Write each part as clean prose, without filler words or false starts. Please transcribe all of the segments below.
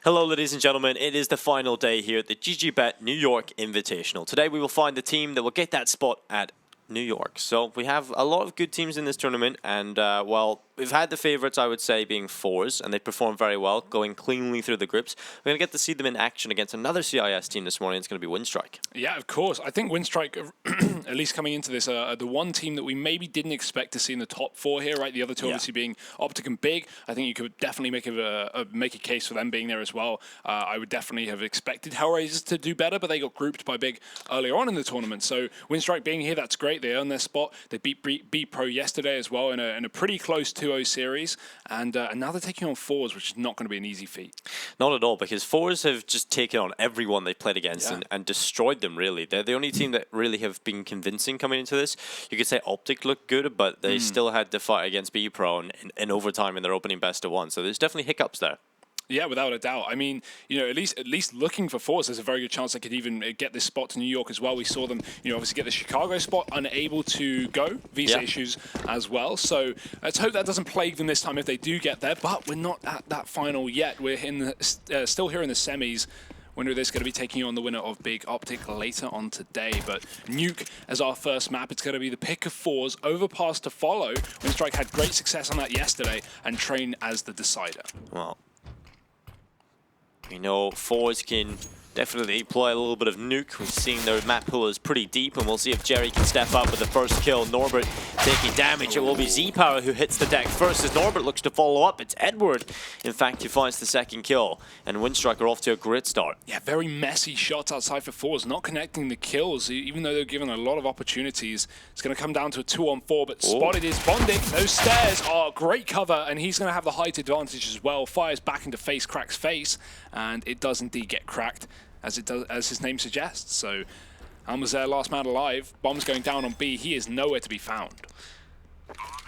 Hello, ladies and gentlemen. It is the final day here at the GG.Bet New York Invitational. Today, we will find the team that will get that spot at New York. So we have a lot of good teams in this tournament, and well, we've had the favorites, I would say, being forZe, and they performed very well, going cleanly through the groups. We're going to get to see them in action against another CIS team this morning. It's going to be Winstrike. Yeah, of course. I think Winstrike, at least coming into this, the one team that we maybe didn't expect to see in the top four here, right? The other two obviously being Optic and Big. I think you could definitely make a case for them being there as well. I would definitely have expected Hellraisers to do better, but they got grouped by Big earlier on in the tournament. So Winstrike being here, that's great. They earned their spot. They beat BPro yesterday as well in a pretty close 2-0 series. And now they're taking on forZe, which is not going to be an easy feat. Not at all, because forZe have just taken on everyone they played against and destroyed them, really. They're the only team that really have been convincing coming into this. You could say Optic looked good, but they still had to fight against BPro in overtime in their opening best of one. So there's definitely hiccups there. Yeah, without a doubt. I mean, you know, at least looking for forZe, there's a very good chance they could even get this spot to New York as well. We saw them, you know, obviously get the Chicago spot, unable to go, visa issues as well. So let's hope that doesn't plague them this time if they do get there. But we're not at that final yet. We're in the, still here in the semis. Winner of this going to be taking on the winner of Big Optic later on today. But Nuke as our first map. It's going to be the pick of forZe, overpass to follow. Winstrike had great success on that yesterday and train as the decider. Well, we know forZe can definitely play a little bit of Nuke. We've seen their map pool is pretty deep, and we'll see if Jerry can step up with the first kill. Norbert taking damage. It will be zPower who hits the deck first as Norbert looks to follow up. It's Edward, in fact, who finds the second kill. And Winstrike are off to a great start. Yeah, very messy shots outside for forZe, not connecting the kills, even though they're given a lot of opportunities. It's going to come down to a 2-on-4, but spotted is Bonding. Those stairs are great cover, and he's going to have the height advantage as well. Fires back into face, cracks face, and it does indeed get cracked, as his name suggests. So Alma's there, last man alive. Bomb's going down on B. He is nowhere to be found.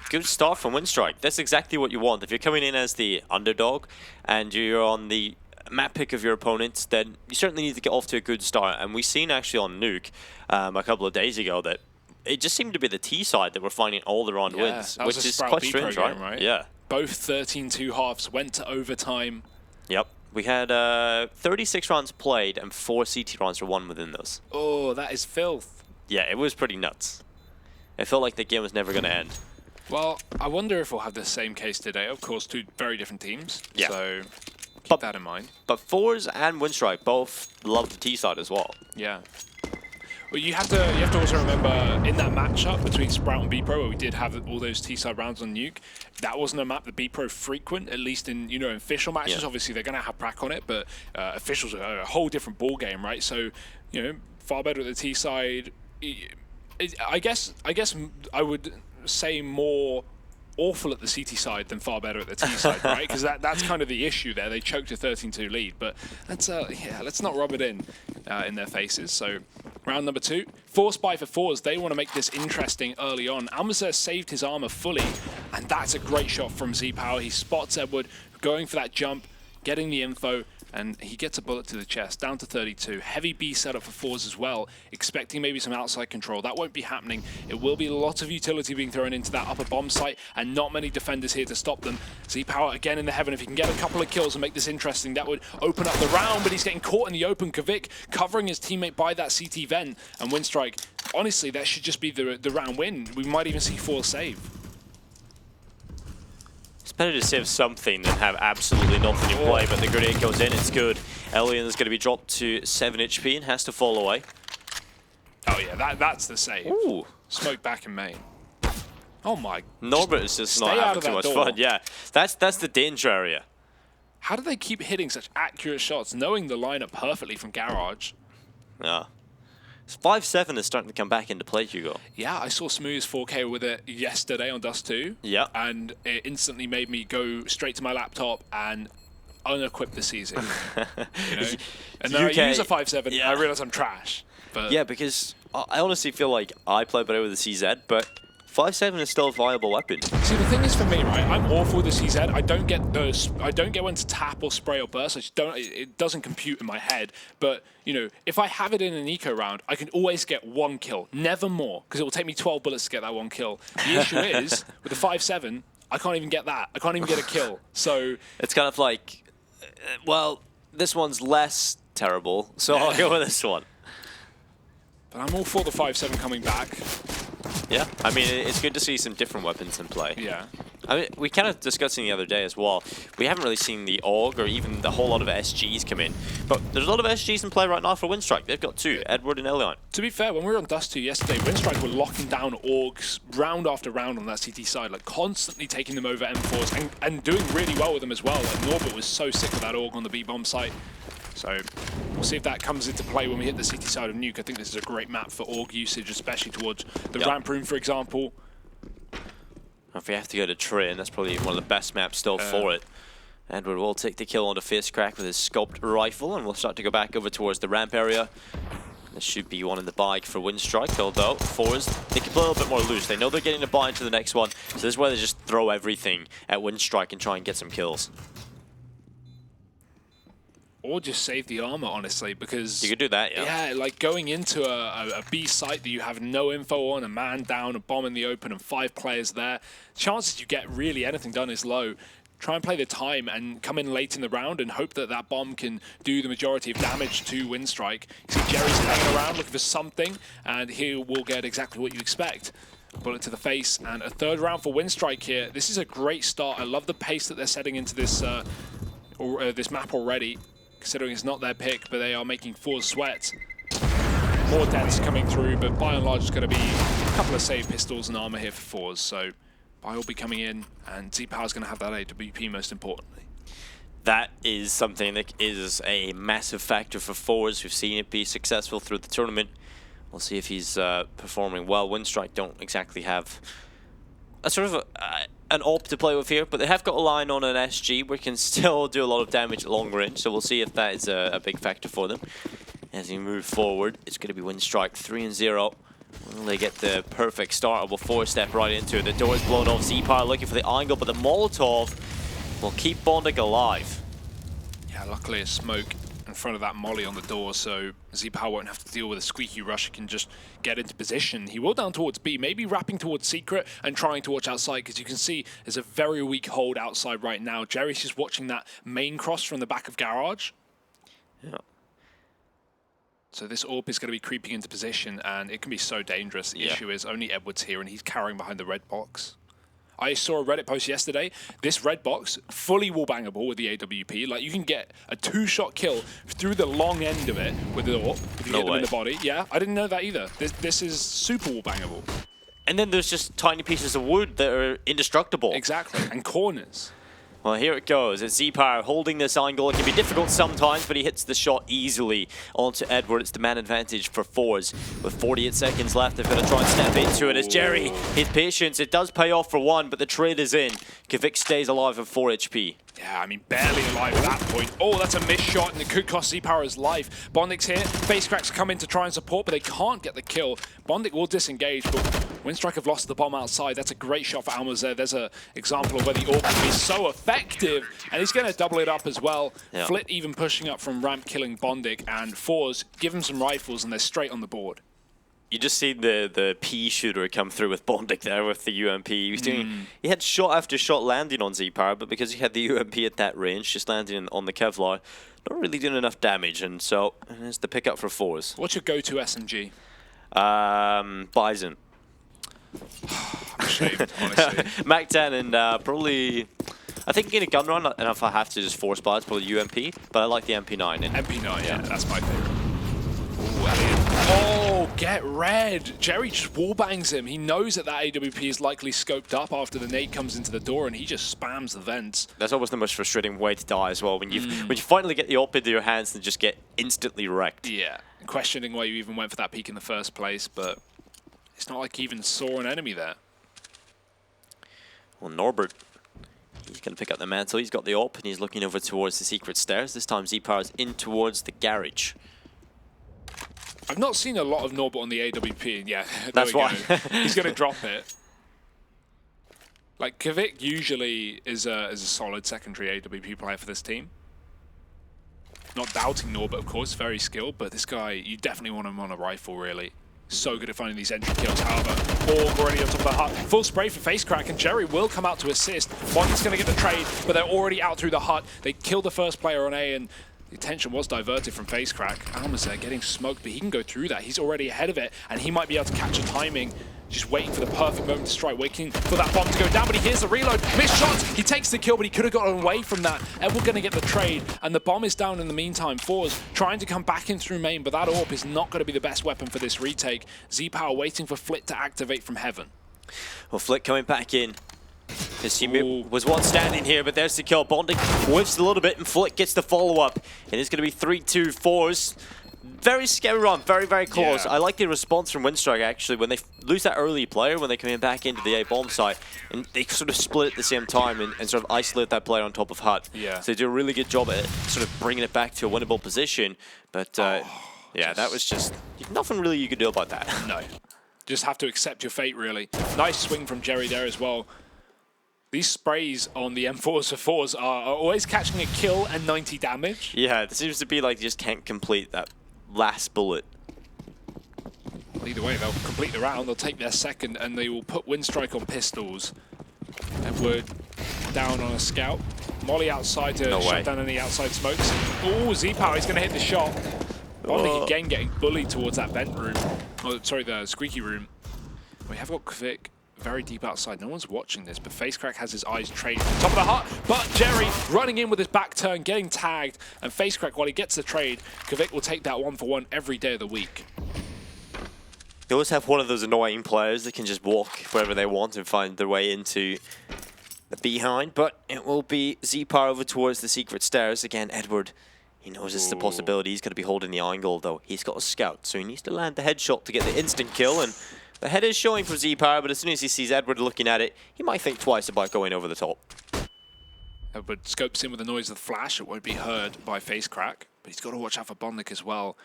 Good start from Winstrike. That's exactly what you want. If you're coming in as the underdog and you're on the map pick of your opponents, then you certainly need to get off to a good start. And we've seen actually on Nuke a couple of days ago that it just seemed to be the T side that were finding all the round wins, which is quite strange, right? Yeah. Both 13-2 halves went to overtime. Yep. We had 36 rounds played, and 4 CT rounds were won within those. Oh, that is filth. Yeah, it was pretty nuts. It felt like the game was never going to end. Well, I wonder if we'll have the same case today. Of course, two very different teams. Yeah. So keep that in mind. But forZe and Winstrike both love the T side as well. Yeah. Well, you have to also remember in that matchup between Sprout and BPro, where we did have all those T-side rounds on Nuke, that wasn't a map that BPro frequent, at least in, you know, in official matches. Yeah. Obviously, they're going to have prac on it, but officials are a whole different ball game, right? So, you know, far better at the T-side. I guess I would say more awful at the CT side than far better at the T side, right? Because that's kind of the issue there. They choked a 13-2 lead, but let's not rub it in their faces. So round number 2, force buy for forZe. They want to make this interesting early on. Almazer saved his armor fully, and that's a great shot from zPower. He spots Edward going for that jump, getting the info, and he gets a bullet to the chest, down to 32. Heavy B setup for forZe as well, expecting maybe some outside control. That won't be happening. It will be lots of utility being thrown into that upper bomb site, and not many defenders here to stop them. zPower again in the heaven. If he can get a couple of kills and make this interesting, that would open up the round, but he's getting caught in the open. Kvik covering his teammate by that CT vent, and Winstrike, honestly, that should just be the round win. We might even see forZe save. It's better to save something than have absolutely nothing in play, but the grenade goes in, it's good. Elian is going to be dropped to 7 HP and has to fall away. Oh yeah, that's the save. Ooh. Smoke back in main. Oh my. Norbert is just not having too much fun. Yeah, that's the danger area. How do they keep hitting such accurate shots, knowing the lineup perfectly from Garage? Yeah. 5-7 is starting to come back into play, Hugo. Yeah, I saw Smooth's 4K with it yesterday on Dust 2. Yeah. And it instantly made me go straight to my laptop and unequip the CZ. You know? And then I use a 5-7, and I realize I'm trash. But yeah, because I honestly feel like I play better with the CZ, but 5-7 is still a viable weapon. See, the thing is for me, right? I'm awful with the CZ. I don't get those. I don't get when to tap or spray or burst. I just don't. It doesn't compute in my head. But you know, if I have it in an eco round, I can always get 1 kill, never more, because it will take me 12 bullets to get that 1 kill. The issue is with the 5-7, I can't even get that. I can't even get a kill. So it's kind of like, well, this one's less terrible, so I'll go with this one. But I'm all for the 5-7 coming back. Yeah, I mean, it's good to see some different weapons in play. Yeah. I mean, we kind of discussing the other day as well. We haven't really seen the AUG or even the whole lot of SGs come in. But there's a lot of SGs in play right now for Winstrike. They've got 2, Edward and Elion. To be fair, when we were on Dust 2 yesterday, Winstrike were locking down AUGs round after round on that CT side, like constantly taking them over M4s and doing really well with them as well. Like Norbert was so sick of that AUG on the B-bomb site. So we'll see if that comes into play when we hit the CT side of Nuke. I think this is a great map for AUG usage, especially towards the ramp room, for example. If we have to go to Trin, that's probably one of the best maps still for it. Edward will take the kill onto FaceCrack with his scoped rifle, and we'll start to go back over towards the ramp area. This should be one in the bag for Winstrike, although forZe, they can play a little bit more loose. They know they're getting a buy into the next one, so this is where they just throw everything at Winstrike and try and get some kills. Or just save the armor, honestly, because... You could do that, yeah. Yeah, like going into a B site that you have no info on, a man down, a bomb in the open, and 5 players there, chances you get really anything done is low. Try and play the time and come in late in the round and hope that that bomb can do the majority of damage to Winstrike. You see Jerry's hanging around looking for something, and he will get exactly what you expect. Bullet to the face, and a 3rd round for Winstrike here. This is a great start. I love the pace that they're setting into this, this map already. Considering it's not their pick, but they are making forZe sweat. More deaths coming through, but by and large it's going to be a couple of save pistols and armor here for forZe. So Bi will be coming in, and Z-Power's going to have that AWP most importantly. That is something that is a massive factor for forZe. We've seen it be successful through the tournament. We'll see if he's performing well. Winstrike don't exactly have a sort of an AWP to play with here, but they have got a line on an SG where can still do a lot of damage at long range, so we'll see if that is a big factor for them. As we move forward, it's going to be Winstrike 3-0. Will they get the perfect start before step right into it? The door is blown off. Z-Power looking for the angle, but the Molotov will keep bondik alive. Yeah, luckily a smoke in front of that molly on the door, so Z-Power won't have to deal with a squeaky rush. He can just get into position. He will down towards B, maybe wrapping towards Secret and trying to watch outside, because you can see there's a very weak hold outside right now. Jerry's just watching that main cross from the back of Garage. Yeah. So this AWP is going to be creeping into position, and it can be so dangerous. The issue is only Edward's here, and he's carrying behind the red box. I saw a Reddit post yesterday. This red box, fully wallbangable with the AWP. Like, you can get a 2-shot kill through the long end of it with the AWP if you hit them in the body. Yeah, I didn't know that either. This is super wallbangable. And then there's just tiny pieces of wood that are indestructible. Exactly, and corners. Well, here it goes. It's Z-Power holding this angle. It can be difficult sometimes, but he hits the shot easily onto Edward. It's the man advantage for forZe. With 48 seconds left, they're going to try and step into it. As Jerry, his patience, it does pay off for one, but the trade is in. kvik stays alive at 4 HP. Yeah, I mean, barely alive at that point. Oh, that's a missed shot, and it could cost Z-Power his life. bondik's here. FaceCrack's come in to try and support, but they can't get the kill. bondik will disengage, but Winstrike have lost the bomb outside. That's a great shot for Almaz there. There's an example of where the AWP can be so effective, and he's going to double it up as well. Yeah. Flit even pushing up from ramp, killing bondik, and forZe give him some rifles, and they're straight on the board. You just see the P shooter come through with bondik there with the UMP. He was doing, he had shot after shot landing on Z-Power, but because he had the UMP at that range, just landing on the Kevlar, not really doing enough damage, and so it's the pickup for forZe. What's your go-to SMG? Bison. I'm ashamed, honestly. Mac 10 and probably, I think in a gun run, and if I have to just force buy, it's probably UMP, but I like the MP9. MP9, yeah, that's my favorite. Ooh, Elliot. Oh, get red. Jerry just wallbangs him. He knows that AWP is likely scoped up after the nade comes into the door, and he just spams the vents. That's always the most frustrating way to die as well, when you finally get the AWP into your hands and just get instantly wrecked. Yeah, questioning why you even went for that peek in the first place, but it's not like he even saw an enemy there. Well, Norbert, he's going to pick up the mantle. He's got the AWP, and he's looking over towards the secret stairs. This time Z-Power's in towards the garage. I've not seen a lot of Norbert on the AWP, and yeah, that's why. He's going to drop it. Like, kvik usually is a solid secondary AWP player for this team. Not doubting Norbert, of course, very skilled, but this guy, you definitely want him on a rifle, really. So good at finding these entry kills. However, AUG already on top of the hut. Full spray for FaceCrack, and Jerry will come out to assist. bondik's going to get the trade, but they're already out through the hut. They killed the first player on A, and The attention was diverted from FaceCrack. almazar getting smoked, but he can go through that. He's already ahead of it, and he might be able to catch a timing. Just waiting for the perfect moment to strike, waiting for that bomb to go down, but he hears the reload. Missed shots, he takes the kill, but he could have gotten away from that. Edward going to get the trade, and the bomb is down in the meantime. forZe trying to come back in through main, but that AWP is not going to be the best weapon for this retake. Z-Power waiting for Flit to activate from heaven. Well, Flit coming back in. His teammate was one standing here, but there's the kill. Bonding whiffs a little bit, and Flit gets the follow-up. It is going to be 3-2 forZe. Very scary run, very, very close. Yeah. I like the response from Winstrike, actually, when they lose that early player, when they come in back into the A-bomb site, and they sort of split at the same time and sort of isolate that player on top of Hut. Yeah. So they do a really good job at sort of bringing it back to a winnable position. But, yeah, that was just nothing really you could do about that. No. Just have to accept your fate, really. Nice swing from Jerry there as well. These sprays on the M4s for forZe are always catching a kill and 90 damage. Yeah, it seems to be like they just can't complete that last bullet. Well, either way, they'll complete the round, they'll take their second, and they will put Winstrike on pistols. Edward down on a scout. Molly outside to shut down any outside smokes. Oh, Z-Power, he's going to hit the shot. Bonding again getting bullied towards that vent room. Oh, sorry, the squeaky room. We have got Kvik very deep outside. No one's watching this, but FaceCrack has his eyes trained to the top of the hut. But Jerry running in with his back turn, getting tagged. And FaceCrack, while he gets the trade, Kvik will take that 1-for-1 every day of the week. You always have one of those annoying players that can just walk wherever they want and find their way into the behind. But it will be Z-Power over towards the secret stairs. Again, Edward, he knows this is a possibility. He's going to be holding the angle, though. He's got a scout, so he needs to land the headshot to get the instant kill. And the head is showing for Z-Power, but as soon as he sees Edward looking at it, he might think twice about going over the top. Edward scopes in with the noise of the flash. It won't be heard by FaceCrack, but he's got to watch out for Bondnik as well.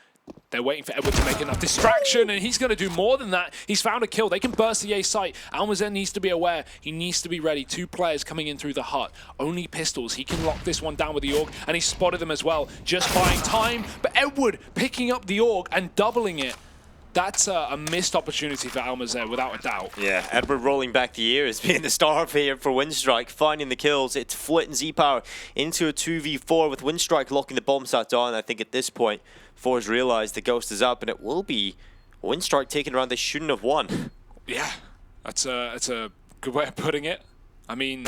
They're waiting for Edward to make enough distraction, and he's going to do more than that. He's found a kill. They can burst the A site. almazar needs to be aware. He needs to be ready. Two players coming in through the hut. Only pistols. He can lock this one down with the AUG, and he spotted them as well. Just buying time, but Edward picking up the AUG and doubling it. That's a missed opportunity for almazar, without a doubt. Yeah, Edward rolling back the years, being the star here for Winstrike, finding the kills. It's Flit and Z-Power into a 2v4 with Winstrike locking the bomb site down. I think at this point, forZe realized the ghost is up, and it will be Winstrike taking around they shouldn't have won. Yeah, that's a good way of putting it. I mean,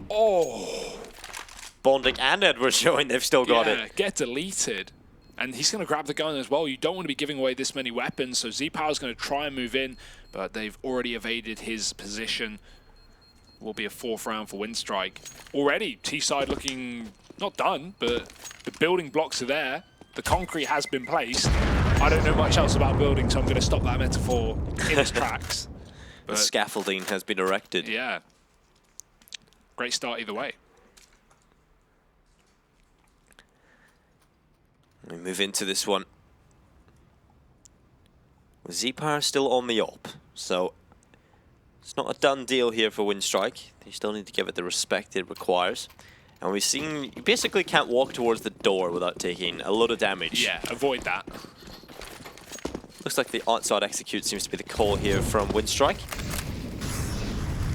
oh. Bonding and Edward showing they've still got it. Yeah, get deleted. And he's going to grab the gun as well. You don't want to be giving away this many weapons, so Z-Power's going to try and move in, but they've already evaded his position. Will be a fourth round for Winstrike. Already, T-side looking not done, but the building blocks are there. The concrete has been placed. I don't know much else about building, so I'm going to stop that metaphor in its tracks. The scaffolding has been erected. Yeah. Great start either way. We move into this one. Z-Power still on the op, so it's not a done deal here for Winstrike. They still need to give it the respect it requires. And we've seen you basically can't walk towards the door without taking a lot of damage. Yeah, avoid that. Looks like the outside execute seems to be the call here from Winstrike.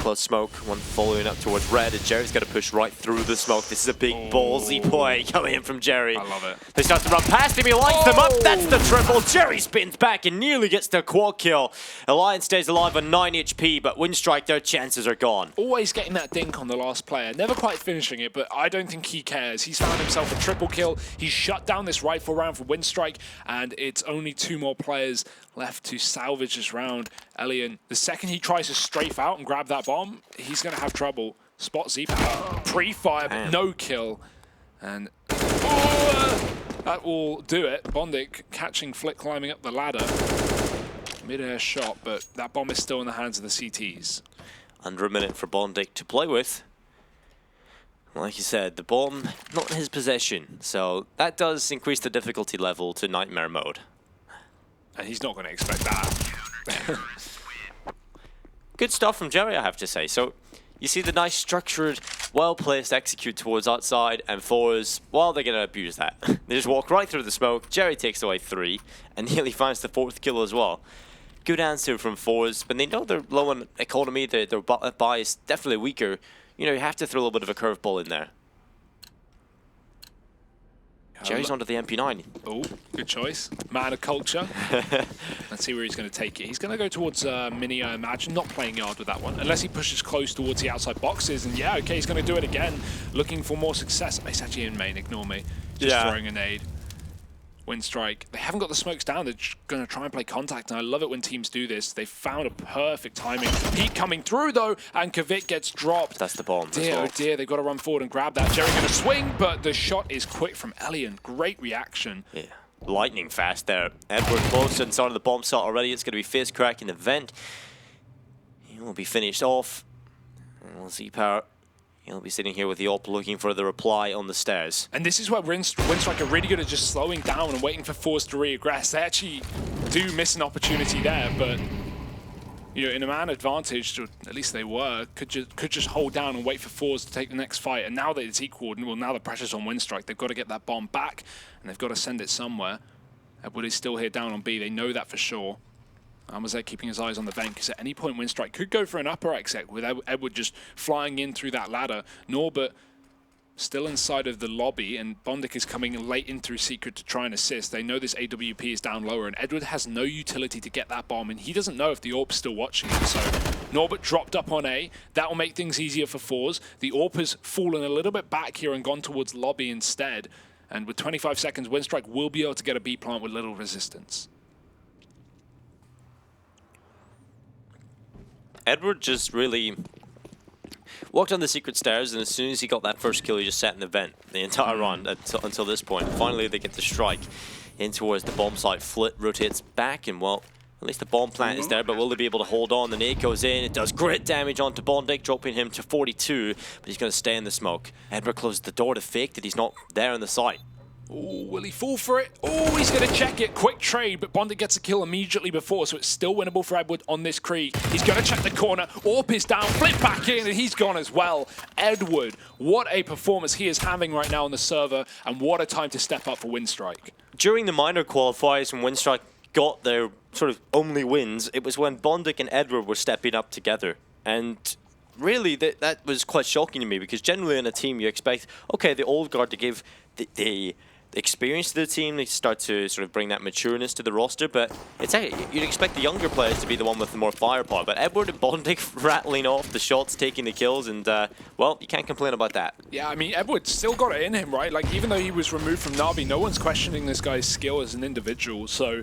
Close smoke, one following up towards red, and Jerry's got to push right through the smoke. This is a big ballsy play coming in from Jerry. I love it. They start to run past him, he lights them up, that's the triple. Jerry spins back and nearly gets the quad kill. Alliance stays alive on 9 HP, but Winstrike, their chances are gone. Always getting that dink on the last player. Never quite finishing it, but I don't think he cares. He's found himself a triple kill. He's shut down this rifle round for Winstrike, and it's only 2 more players left to salvage this round. Elian, the second he tries to strafe out and grab that bomb, he's going to have trouble. Spot Z-Power, pre-fire, but no kill. And that will do it. Bondnik catching Flick climbing up the ladder. Mid-air shot, but that bomb is still in the hands of the CTs. Under a minute for Bondnik to play with. Like you said, the bomb not in his possession, so that does increase the difficulty level to nightmare mode. And he's not going to expect that. Good stuff from Jerry, I have to say. So you see the nice structured, well-placed execute towards outside, and forZe, well, they're going to abuse that. They just walk right through the smoke. Jerry takes away 3 and nearly finds the 4th kill as well. Good answer from forZe, but they know they're low on economy. Their buy is definitely weaker. You know, you have to throw a little bit of a curveball in there. Jerry's onto the MP9. Oh, good choice. Man of culture. Let's see where he's going to take it. He's going to go towards Mini, I imagine. Not playing yard with that one. Unless he pushes close towards the outside boxes. And yeah, okay, he's going to do it again. Looking for more success. He's actually in main, ignore me. Just throwing a nade. Winstrike. They haven't got the smokes down. They're just going to try and play contact. And I love it when teams do this. They found a perfect timing. Heat coming through, though, and Kvik gets dropped. That's the bomb. Dear, oh dear, they've got to run forward and grab that. Jerry going to swing, but the shot is quick from Elian. Great reaction. Yeah, lightning fast there. Edward close inside of the bomb site already. It's going to be face crack in the vent. He will be finished off. And we'll see power. He'll be sitting here with the op looking for the reply on the stairs. And this is where Winstrike are really good at just slowing down and waiting for forZe to reaggress. They actually do miss an opportunity there, but you know, in a man advantage, or at least they were, could just hold down and wait for forZe to take the next fight. And now that it's equal, well, now the pressure's on Winstrike. They've got to get that bomb back, and they've got to send it somewhere. Edward is still here down on B. They know that for sure. Amazek keeping his eyes on the vent, because at any point Winstrike could go for an upper exec with Edward just flying in through that ladder. Norbert still inside of the lobby, and Bondik is coming late in through Secret to try and assist. They know this AWP is down lower, and Edward has no utility to get that bomb, and he doesn't know if the AWP's still watching him. So Norbert dropped up on A. That will make things easier for forZe. The AWP has fallen a little bit back here and gone towards lobby instead. And with 25 seconds, Winstrike will be able to get a B plant with little resistance. Edward just really walked on the secret stairs, and as soon as he got that first kill, he just sat in the vent the entire run until this point. Finally, they get the strike in towards the bomb site. Flit rotates back, and well, at least the bomb plant is there, but will they be able to hold on? The nade goes in, it does great damage onto Bondik, dropping him to 42, but he's going to stay in the smoke. Edward closes the door to fake that he's not there on the site. Oh, will he fall for it? Oh, he's going to check it. Quick trade, but Bondik gets a kill immediately before, so it's still winnable for Edward on this Krieg. He's going to check the corner. AWP is down, flip back in, and he's gone as well. Edward, what a performance he is having right now on the server, and what a time to step up for Winstrike. During the minor qualifiers, when Winstrike got their sort of only wins, it was when Bondik and Edward were stepping up together. And really, that was quite shocking to me, because generally in a team you expect, okay, the old guard to give the experience to the team, they start to sort of bring that matureness to the roster, but it's you'd expect the younger players to be the one with the more firepower. But Edward and Bondik rattling off the shots, taking the kills, and well, you can't complain about that. Yeah, I mean, Edward's still got it in him, right? Like, even though he was removed from Na'Vi, no one's questioning this guy's skill as an individual. So,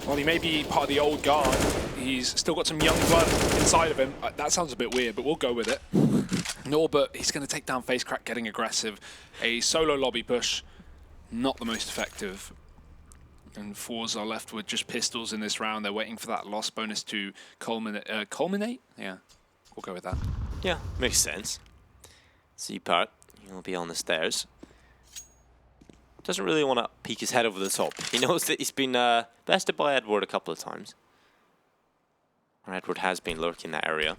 while he may be part of the old guard, he's still got some young blood inside of him. That sounds a bit weird, but we'll go with it. Norbert, he's going to take down Face Crack, getting aggressive. A solo lobby push, not the most effective. And forZe are left with just pistols in this round. They're waiting for that loss bonus to culminate? Yeah, we'll go with that. Yeah, makes sense. C-Part, he'll be on the stairs. Doesn't really want to peek his head over the top. He knows that he's been bested by Edward a couple of times. Or Edward has been lurking that area.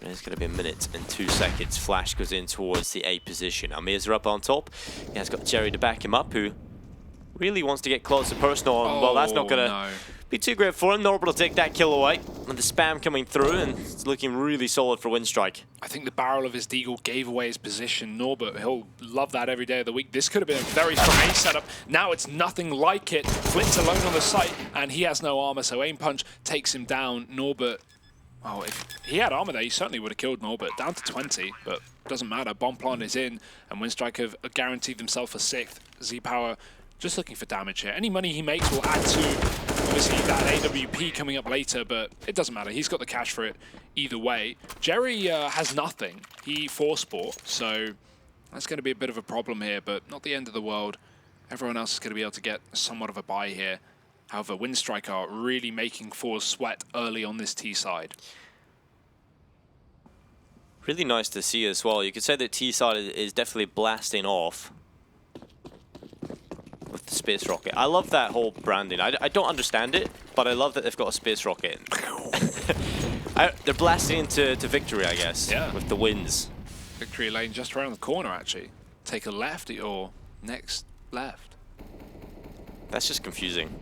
It's going to be a minute and 2 seconds. Flash goes in towards the A position. Almirza up on top. He has got Jerry to back him up, who really wants to get close and personal. And, well, that's not going to be too great for him. Norbert will take that kill away. And the spam coming through, and it's looking really solid for Winstrike. I think the barrel of his deagle gave away his position. Norbert, he'll love that every day of the week. This could have been a very strong A setup. Now it's nothing like it. Flint's alone on the site, and he has no armor, so aim punch takes him down. Norbert, oh, if he had armor there, he certainly would have killed Norbert. Down to 20, but doesn't matter. Bomb plant is in, and Winstrike have guaranteed themselves a 6th. Z-Power just looking for damage here. Any money he makes will add to, obviously, that AWP coming up later, but it doesn't matter. He's got the cash for it either way. Jerry has nothing. He forSport, so that's going to be a bit of a problem here, but not the end of the world. Everyone else is going to be able to get somewhat of a buy here. However, Winstrike are really making forZe sweat early on this T side. Really nice to see as well. You could say that T side is definitely blasting off with the space rocket. I love that whole branding. I don't understand it, but I love that they've got a space rocket. They're blasting into victory, I guess, with the wins. Victory lane just around the corner, actually. Take a left or next left. That's just confusing.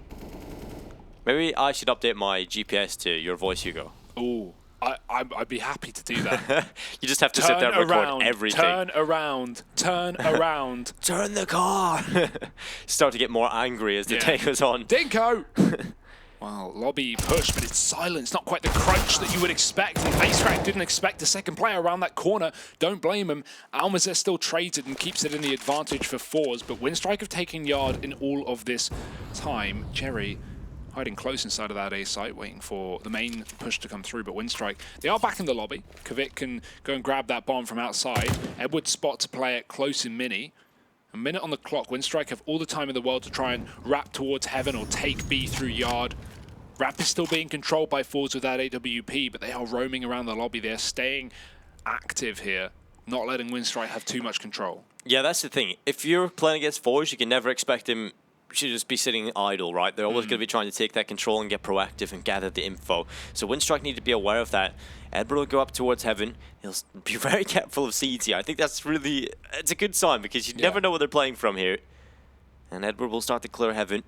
Maybe I should update my GPS to your voice, Hugo. Ooh. I'd be happy to do that. You just have to sit there and record everything. Turn around. Turn around. Turn the car. Start to get more angry as the day goes on. Dinko! Well, lobby push, but it's silent. It's not quite the crunch that you would expect. And FaceCrack didn't expect a second player around that corner. Don't blame him. Almazet still trades it and keeps it in the advantage for forZe, but Winstrike have taken yard in all of this time. Jerry hiding close inside of that A site, waiting for the main push to come through, but Winstrike, they are back in the lobby. kvik can go and grab that bomb from outside. Edward spot to play it close in mini. A minute on the clock. Winstrike have all the time in the world to try and wrap towards heaven or take B through yard. Ramp is still being controlled by forZe with that AWP, but they are roaming around the lobby. They're staying active here, not letting Winstrike have too much control. Yeah, that's the thing. If you're playing against forZe, you can never expect him to just be sitting idle, right? They're always going to be trying to take that control and get proactive and gather the info. So Winstrike need to be aware of that. Edward will go up towards heaven. He'll be very careful of CT. I think that's really, it's a good sign because you never know where they're playing from here. And Edward will start to clear heaven.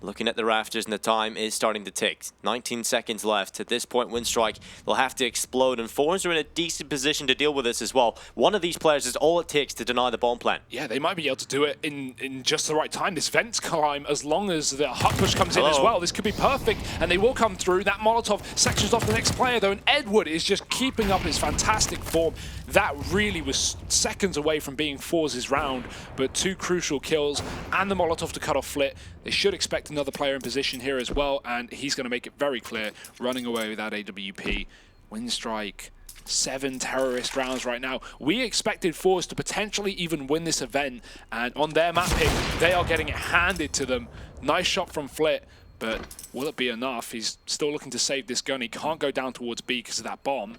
Looking at the rafters, and the time is starting to tick. 19 seconds left. At this point, Winstrike will have to explode, and forZe are in a decent position to deal with this as well. One of these players is all it takes to deny the bomb plant. Yeah, they might be able to do it in just the right time. This vent climb, as long as the hut push comes in as well, this could be perfect, and they will come through. That Molotov sections off the next player, though, and Edward is just keeping up his fantastic form. That really was seconds away from being forZe's round, but 2 crucial kills and the Molotov to cut off Flit. They should expect another player in position here as well, and he's going to make it very clear, running away with that AWP. Winstrike, 7 terrorist rounds right now. We expected forZe to potentially even win this event, and on their map pick, they are getting it handed to them. Nice shot from Flit, but will it be enough? He's still looking to save this gun. He can't go down towards B because of that bomb.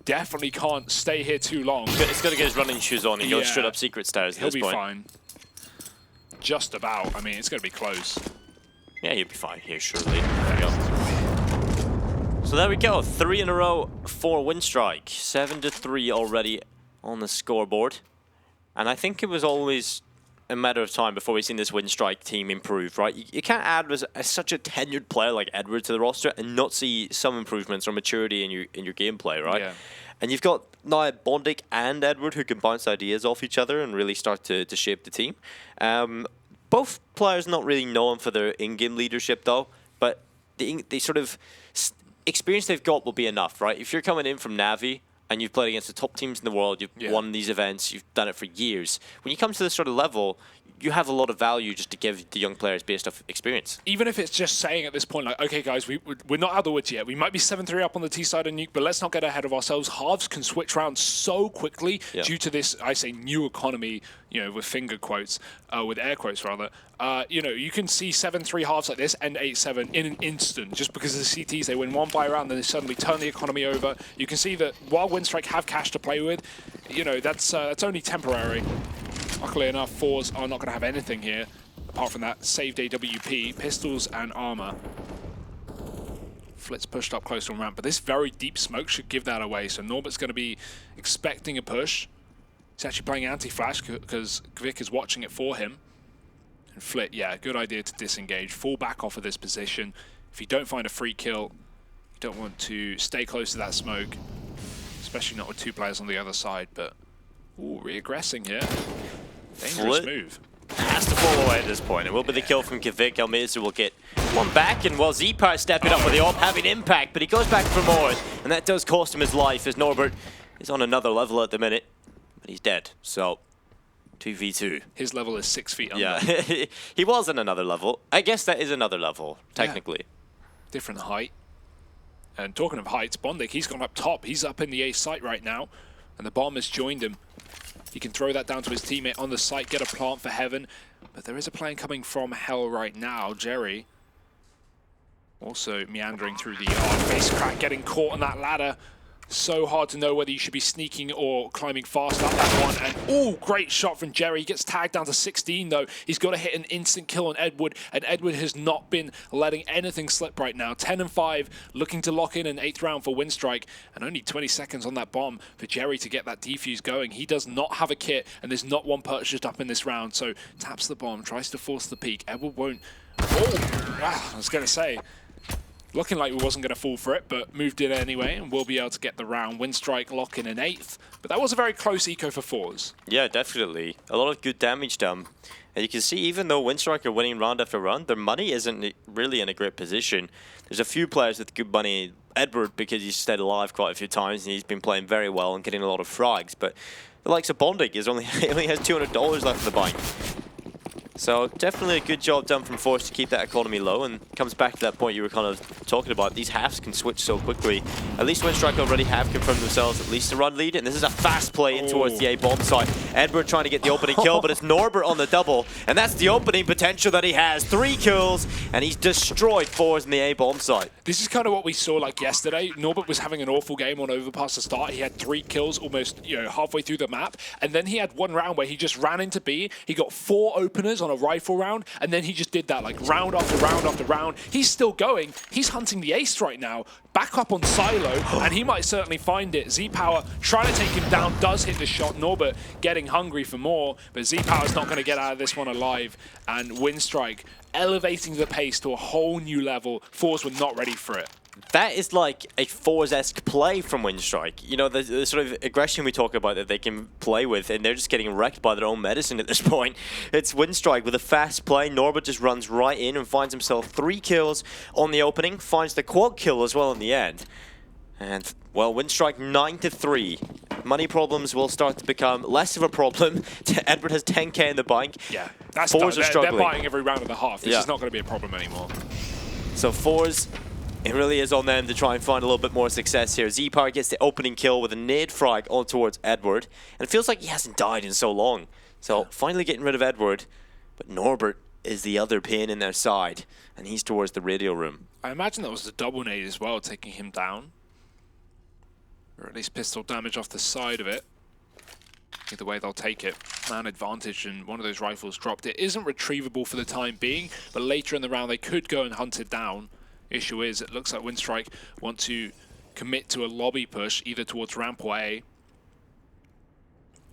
Definitely can't stay here too long. It's got to get his running shoes on and go straight up secret stairs at this point. He'll be fine. Just about. I mean, it's going to be close. Yeah, he'll be fine here, surely. There we go. So there we go. 3 in a row for Winstrike. 7-3 already on the scoreboard. And I think it was always a matter of time before we've seen this Winstrike team improve, right? You can't add such a tenured player like Edward to the roster and not see some improvements or maturity in your gameplay, right? Yeah. And you've got now Bondic and Edward who can bounce ideas off each other and really start to shape the team. Both players not really known for their in-game leadership though, but the sort of experience they've got will be enough, right? If you're coming in from Navi and you've played against the top teams in the world, you've won these events, you've done it for years. When you come to this sort of level, you have a lot of value just to give the young players based off experience. Even if it's just saying at this point, like, okay, guys, we're not out of the woods yet. We might be 7-3 up on the T side of Nuke, but let's not get ahead of ourselves. Halves can switch around so quickly due to this, I say, new economy, you know, with finger quotes, with air quotes rather. You know, you can see 7-3 halves like this and 8-7 in an instant just because of the CTs. They win one buy round, then they suddenly turn the economy over. You can see that while Winstrike have cash to play with, you know, that's only temporary. Luckily enough, forZe are not going to have anything here, apart from that saved AWP, pistols and armor. Flit's pushed up close on ramp, but this very deep smoke should give that away, so Norbert's going to be expecting a push. He's actually playing anti-flash because kvik is watching it for him. And Flit, yeah, good idea to disengage, fall back off of this position. If you don't find a free kill, you don't want to stay close to that smoke, especially not with 2 players on the other side, but ooh, re-aggressing here. Dangerous move. Has to fall away at this point. It will be the kill from kvik. Almazet will get one back, and while Zpire stepping up with the AWP having impact, but he goes back for more, and that does cost him his life as Norbert is on another level at the minute, but he's dead. So 2v2. His level is 6 feet under. Yeah, he was on another level. I guess that is another level, technically. Yeah. Different height. And talking of heights, Bondic, he's gone up top. He's up in the A site right now, and the bomb has joined him. He can throw that down to his teammate on the site, get a plant for heaven. But there is a plane coming from hell right now. Jerry also meandering through the yard. FaceCrack getting caught on that ladder. So hard to know whether you should be sneaking or climbing fast up that one. And oh, great shot from Jerry. He gets tagged down to 16 though. He's got to hit an instant kill on Edward, and Edward has not been letting anything slip right now. 10-5, looking to lock in an 8th round for Winstrike, and only 20 seconds on that bomb for Jerry to get that defuse going. He does not have a kit, and there's not one purchased up in this round, so taps the bomb, tries to force the peak. Edward won't. Oh, I was going to say, Looking like we wasn't going to fall for it, but moved in anyway, and we'll be able to get the round. Winstrike lock in an 8th, but that was a very close eco for forZe. Yeah, definitely. A lot of good damage done. And you can see, even though Winstrike are winning round after round, their money isn't really in a great position. There's a few players with good money. Edward, because he's stayed alive quite a few times, and he's been playing very well and getting a lot of frags. But the likes of Bondig he only has $200 left in the bank. So definitely a good job done from forZe to keep that economy low, and comes back to that point you were kind of talking about. These halves can switch so quickly. At least Winstrike already have confirmed themselves at least a run lead, and this is a fast play in towards the A-bomb side. Edward trying to get the opening kill, but it's Norbert on the double, and that's the opening potential that he has. 3 kills, and he's destroyed forZe in the A-bomb side. This is kind of what we saw like yesterday. Norbert was having an awful game on Overpass to start. He had 3 kills almost halfway through the map, and then he had one round where he just ran into B. He got 4 openers on a rifle round, and then he just did that like round after round after round. He's still going. He's hunting the ace right now. Back up on Silo, and he might certainly find it. Z-Power trying to take him down, does hit the shot. Norbert getting hungry for more, but Z-Power's not going to get out of this one alive. And Winstrike elevating the pace to a whole new level. forZe were not ready for it. That is like a forZe-esque play from Winstrike. You know, the sort of aggression we talk about that they can play with, and they're just getting wrecked by their own medicine at this point. It's Winstrike with a fast play. Norbert just runs right in and finds himself 3 kills on the opening, finds the quad kill as well in the end. And, well, Winstrike 9-3. Money problems will start to become less of a problem. Edward has 10k in the bank. Yeah, that's forZe are struggling. They're buying every round and a half. This is not going to be a problem anymore. So forZe, it really is on them to try and find a little bit more success here. Z-Power gets the opening kill with a nade frag on towards Edward. And it feels like he hasn't died in so long. So finally getting rid of Edward. But Norbert is the other pin in their side. And he's towards the radio room. I imagine that was the double nade as well, taking him down. Or at least pistol damage off the side of it. Either way, they'll take it. Man advantage, and one of those rifles dropped. It isn't retrievable for the time being, but later in the round they could go and hunt it down. Issue is, it looks like Winstrike want to commit to a lobby push, either towards ramp or A.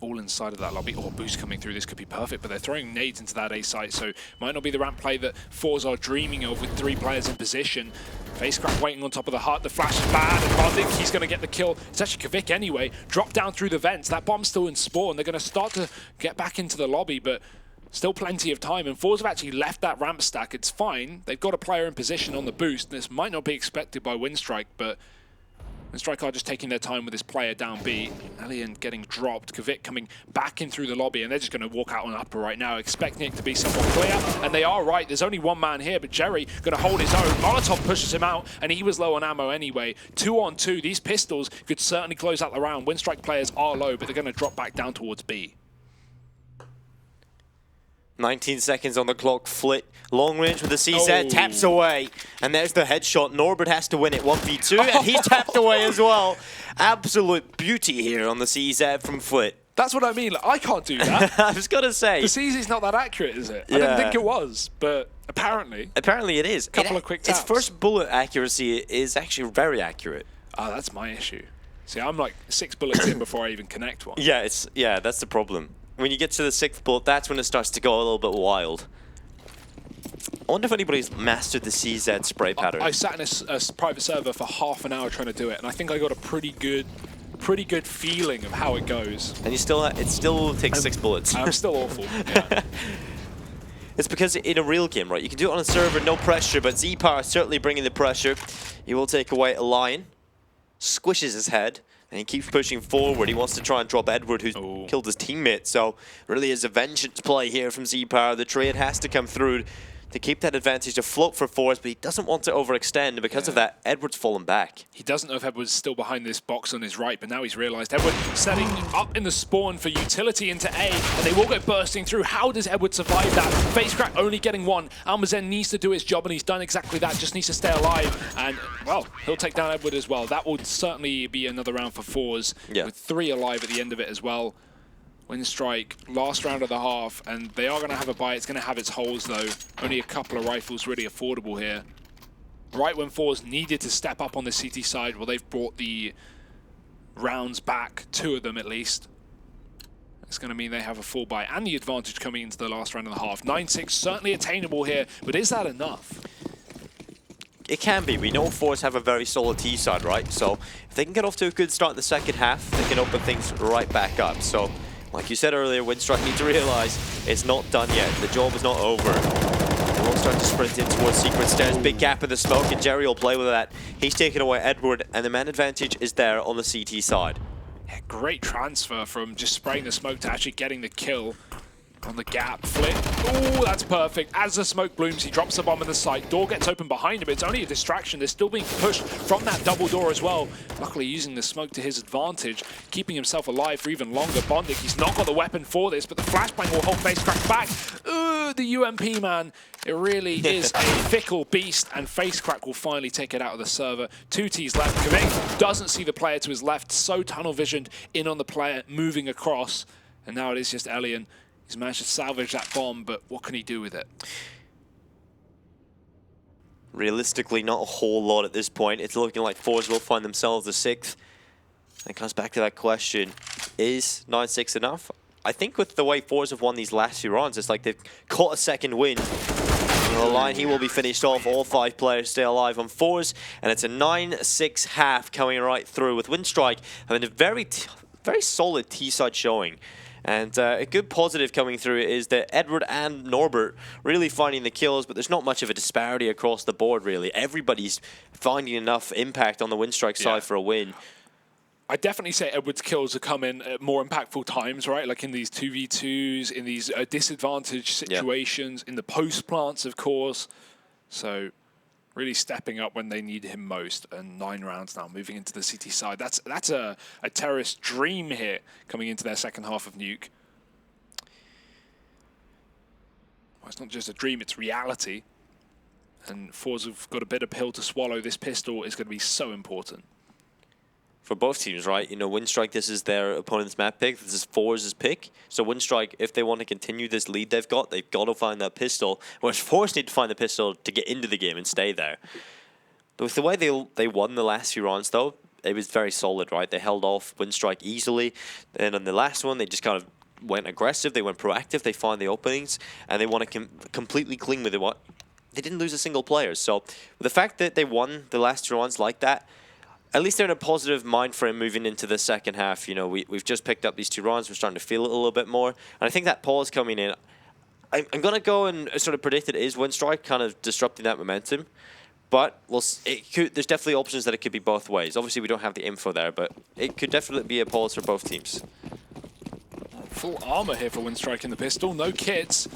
All inside of that lobby. Oh, boost coming through. This could be perfect, but they're throwing nades into that A site, so might not be the ramp play that forZe are dreaming of with 3 players in position. FaceCrack waiting on top of the hut. The flash is bad, and Bondig, he's going to get the kill. It's actually Kvik anyway. Drop down through the vents. That bomb's still in spawn. They're going to start to get back into the lobby, but still plenty of time, and forZe have actually left that ramp stack. It's fine. They've got a player in position on the boost. This might not be expected by Winstrike, but Winstrike are just taking their time with this player down B. Alien getting dropped. Kvik coming back in through the lobby, and they're just going to walk out on upper right now, expecting it to be somewhat clear. And they are right. There's only one man here, but Jerry going to hold his own. Molotov pushes him out, and he was low on ammo anyway. 2 on 2. These pistols could certainly close out the round. Winstrike players are low, but they're going to drop back down towards B. 19 seconds on the clock. Flit long range with the CZ, taps away, and there's the headshot. Norbert has to win it 1v2, and he's tapped away as well. Absolute beauty here on the CZ from Flit. That's what I mean. Like, I can't do that. I was gonna say the CZ's not that accurate, is it? Yeah. I didn't think it was, but apparently it is. Couple of quick taps. Its first bullet accuracy is actually very accurate. Oh, that's my issue. See, I'm like 6 bullets in before I even connect one. Yeah, that's the problem. When you get to the 6th bullet, that's when it starts to go a little bit wild. I wonder if anybody's mastered the CZ spray pattern. I sat in a private server for half an hour trying to do it, and I think I got a pretty good feeling of how it goes. And it still takes 6 bullets. I'm still awful. Yeah. It's because in a real game, right? You can do it on a server, no pressure, but Z-Power certainly bringing the pressure. He will take away a Lion, squishes his head, and he keeps pushing forward. He wants to try and drop Edward, who's killed his teammate. So really is a vengeance play here from Z-Power. The trade has to come through to keep that advantage afloat for forZe, but he doesn't want to overextend, and because of that, Edward's fallen back. He doesn't know if Edward's still behind this box on his right, but now he's realized Edward setting up in the spawn for utility into A, and they will go bursting through. How does Edward survive that? FaceCrack only getting 1. Almazen needs to do his job, and he's done exactly that, just needs to stay alive, and, well, he'll take down Edward as well. That will certainly be another round for forZe, with 3 alive at the end of it as well. Winstrike, last round of the half, and they are going to have a buy. It's going to have its holes, though. Only a couple of rifles really affordable here. Right when forZe needed to step up on the CT side, well, they've brought the rounds back, 2 of them at least. It's going to mean they have a full buy, and the advantage coming into the last round of the half. 9-6, certainly attainable here, but is that enough? it can be. We know forZe have a very solid T side, right? So if they can get off to a good start in the second half, they can open things right back up. So like you said earlier, Winstrike need to realize it's not done yet. The job is not over. They will start to sprint in towards secret stairs. Big gap in the smoke, and Jerry will play with that. He's taking away Edward, and the man advantage is there on the CT side. Yeah, great transfer from just spraying the smoke to actually getting the kill on the gap. Flip. Oh, that's perfect. As the smoke blooms, he drops the bomb in the site. Door gets open behind him. It's only a distraction. They're still being pushed from that double door as well. Luckily, using the smoke to his advantage, keeping himself alive for even longer. Bondic, he's not got the weapon for this, but the flashbang will hold FaceCrack back. Ooh, the UMP, man. It really is a fickle beast, and FaceCrack will finally take it out of the server. 2 Ts left. Kvik doesn't see the player to his left, so tunnel visioned in on the player moving across. And now it is just Elian. He's managed to salvage that bomb, but what can he do with it? Realistically, not a whole lot at this point. It's looking like forZe will find themselves the 6th. And it comes back to that question, is 9-6 enough? I think with the way forZe have won these last few rounds, it's like they've caught a second win. On the line, he will be finished off. All 5 players stay alive on forZe, and it's a 9-6 half coming right through with Winstrike having a very solid T-side showing. And a good positive coming through is that Edward and Norbert really finding the kills, but there's not much of a disparity across the board, really. Everybody's finding enough impact on the Winstrike side for a win. I definitely say Edward's kills are coming at more impactful times, right? Like in these 2v2s, in these disadvantaged situations, in the post plants, of course. So really stepping up when they need him most. And 9 rounds now, moving into the CT side. That's a terrorist dream here, coming into their second half of Nuke. Well, it's not just a dream, it's reality. And forZe have got a bitter pill to swallow. This pistol is going to be so important. For both teams, right? You know, Winstrike, this is their opponent's map pick. This is forZe's pick. So Winstrike, if they want to continue this lead they've got to find that pistol. Whereas forZe need to find the pistol to get into the game and stay there. But with the way they won the last few rounds, though, it was very solid, right? They held off Winstrike easily. And on the last one, they just kind of went aggressive. They went proactive. They found the openings. And they want to completely cling with it. They didn't lose a single player. So with the fact that they won the last 2 rounds like that, at least they're in a positive mind frame moving into the second half. You know, we've just picked up these 2 rounds. We're starting to feel it a little bit more. And I think that pause coming in, I'm going to go and sort of predict it is Winstrike kind of disrupting that momentum. But there's definitely options that it could be both ways. Obviously, we don't have the info there, but it could definitely be a pause for both teams. Full armor here for Winstrike in the pistol. No kits.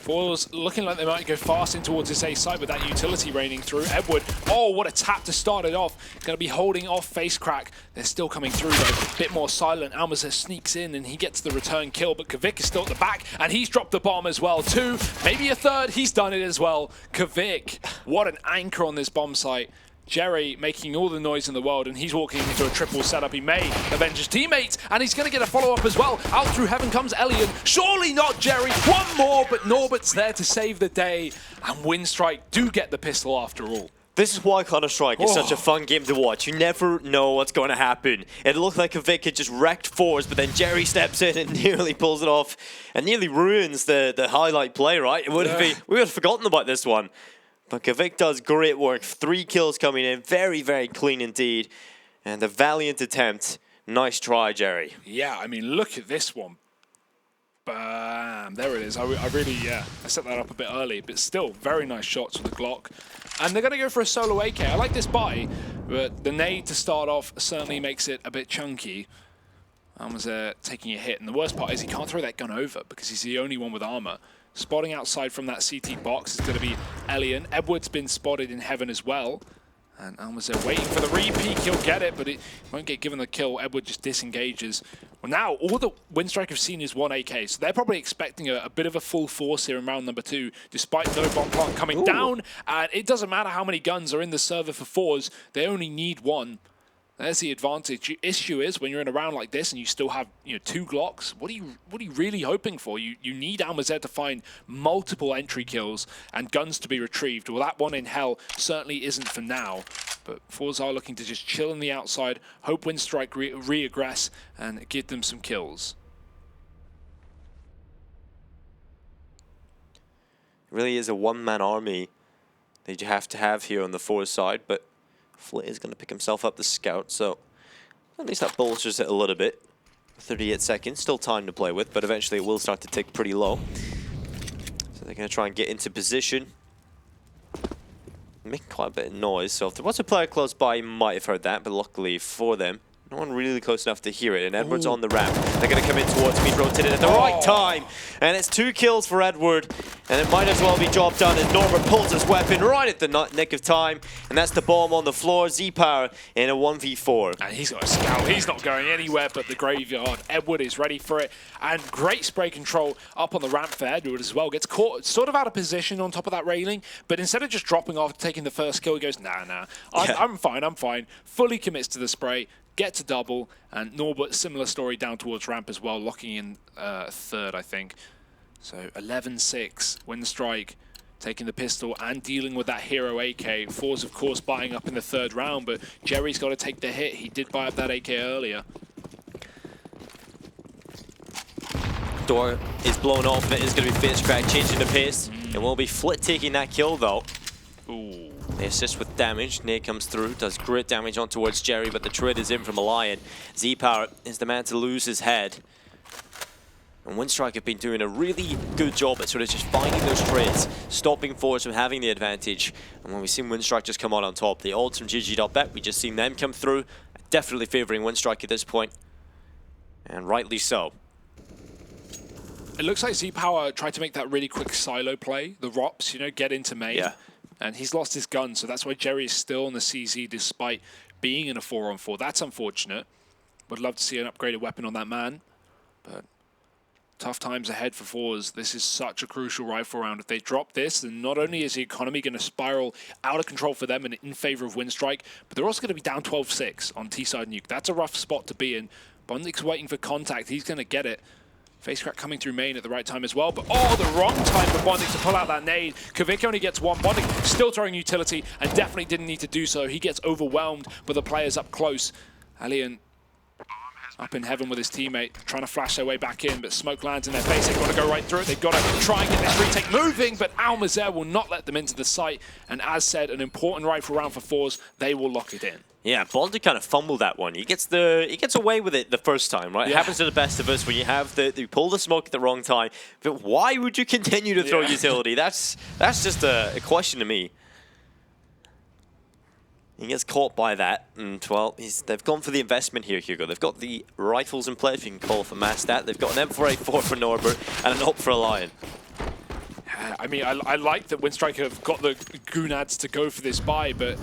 forZe looking like they might go fast in towards this A side with that utility raining through. Edward, oh, what a tap to start it off. Going to be holding off FaceCrack. They're still coming through, though. A bit more silent. Almazer sneaks in, and he gets the return kill, but Kvik is still at the back, and he's dropped the bomb as well. 2, maybe a 3rd. He's done it as well. Kvik, what an anchor on this bomb site. Jerry making all the noise in the world, and he's walking into a triple setup. He may avenge his teammates, and he's going to get a follow-up as well. Out through heaven comes Elian. Surely not Jerry. One more, but Norbert's there to save the day. And Winstrike do get the pistol after all. This is why Counter-Strike is such a fun game to watch. You never know what's going to happen. It looked like Kvik had just wrecked forZe, but then Jerry steps in and nearly pulls it off and nearly ruins the highlight play, right? We would have forgotten about this one. But Kvik does great work. 3 kills coming in. Very, very clean indeed. And a valiant attempt. Nice try, Jerry. Yeah, I mean, look at this one. Bam. There it is. I really, I set that up a bit early. But still, very nice shots with the Glock. And they're going to go for a solo AK. I like this buy, but the nade to start off certainly makes it a bit chunky. Almazer taking a hit. And the worst part is he can't throw that gun over because he's the only one with armor. Spotting outside from that CT box is going to be Elian. Edward's been spotted in heaven as well. And Almazer waiting for the repeat. He'll get it, but it won't get given the kill. Edward just disengages. Well, now, all that Winstrike have seen is 1 AK, so they're probably expecting a bit of a full force here in round number 2, despite no bomb plant coming down. And it doesn't matter how many guns are in the server for forZe, they only need 1. There's the advantage. The issue is when you're in a round like this and you still have 2 Glocks, what are you really hoping for? You need Almazer to find multiple entry kills and guns to be retrieved. Well, that one in hell certainly isn't for now. But forZe are looking to just chill on the outside, hope Winstrike re-aggress and give them some kills. It really is a one-man army that you have to have here on the force side, but Flit is going to pick himself up the scout, so at least that bolsters it a little bit. 38 seconds, still time to play with, but eventually it will start to tick pretty low. So they're going to try and get into position. Making quite a bit of noise, so if there was a player close by, you might have heard that, but luckily for them, no one really close enough to hear it, and Edward's on the ramp. They're going to come in towards me, rotated at the right time, and it's 2 kills for Edward, and it might as well be job done as Norbert pulls his weapon right at the nick of time, and that's the bomb on the floor. Z-Power in a 1v4. And he's got a scout. He's not going anywhere but the graveyard. Edward is ready for it, and great spray control up on the ramp for Edward as well. Gets caught sort of out of position on top of that railing, but instead of just dropping off, taking the first kill, he goes, nah, I'm fine. Fully commits to the spray. Gets a double, and Norbert, similar story down towards ramp as well, locking in third, I think. So 11-6, Winstrike taking the pistol and dealing with that hero AK. forZe, of course, buying up in the 3rd round, but Jerry's got to take the hit. He did buy up that AK earlier. Door is blown off, and it is going to be Winstrike changing the pace. It will be Flit taking that kill, though. Ooh. They assist with damage. Nate comes through, does great damage on towards Jerry, but the trade is in from a Lion. Z-Power is the man to lose his head. And Winstrike have been doing a really good job at sort of just finding those trades, stopping forZe from having the advantage. And when we've seen Winstrike just come out on top, the odds from GG.Bet, we just seen them come through, definitely favoring Winstrike at this point. And rightly so. It looks like Z-Power tried to make that really quick silo play, the ROPS, you know, get into main. Yeah. And he's lost his gun, so that's why Jerry is still on the CZ despite being in a 4-on-4. That's unfortunate. Would love to see an upgraded weapon on that man, but tough times ahead for forZe. This is such a crucial rifle round. If they drop this, then not only is the economy going to spiral out of control for them and in favor of Winstrike, but they're also going to be down 12-6 on T-side Nuke. That's a rough spot to be in. Bondik's waiting for contact. He's going to get it. Face crack coming through main at the right time as well, but the wrong time for Bondik to pull out that nade. Kvik only gets 1. Bondik still throwing utility and definitely didn't need to do so. He gets overwhelmed by the players up close. Alien up in heaven with his teammate, trying to flash their way back in, but smoke lands in their face. They've got to go right through it. They've got to try and get this retake moving, but Almazer will not let them into the site. And as said, an important rifle round for forZe. They will lock it in. Yeah, Bondik kind of fumbled that one. He gets away with it the first time, right? Yeah. It happens to the best of us when you have you pull the smoke at the wrong time. But why would you continue to throw utility? That's just a question to me. He gets caught by that, and well, they've gone for the investment here, Hugo. They've got the rifles in play, if you can call it for mass stat. They've got an M4A4 for Norbert and an op for a Lion. I mean, I like that Winstrike have got the Goonads to go for this buy, but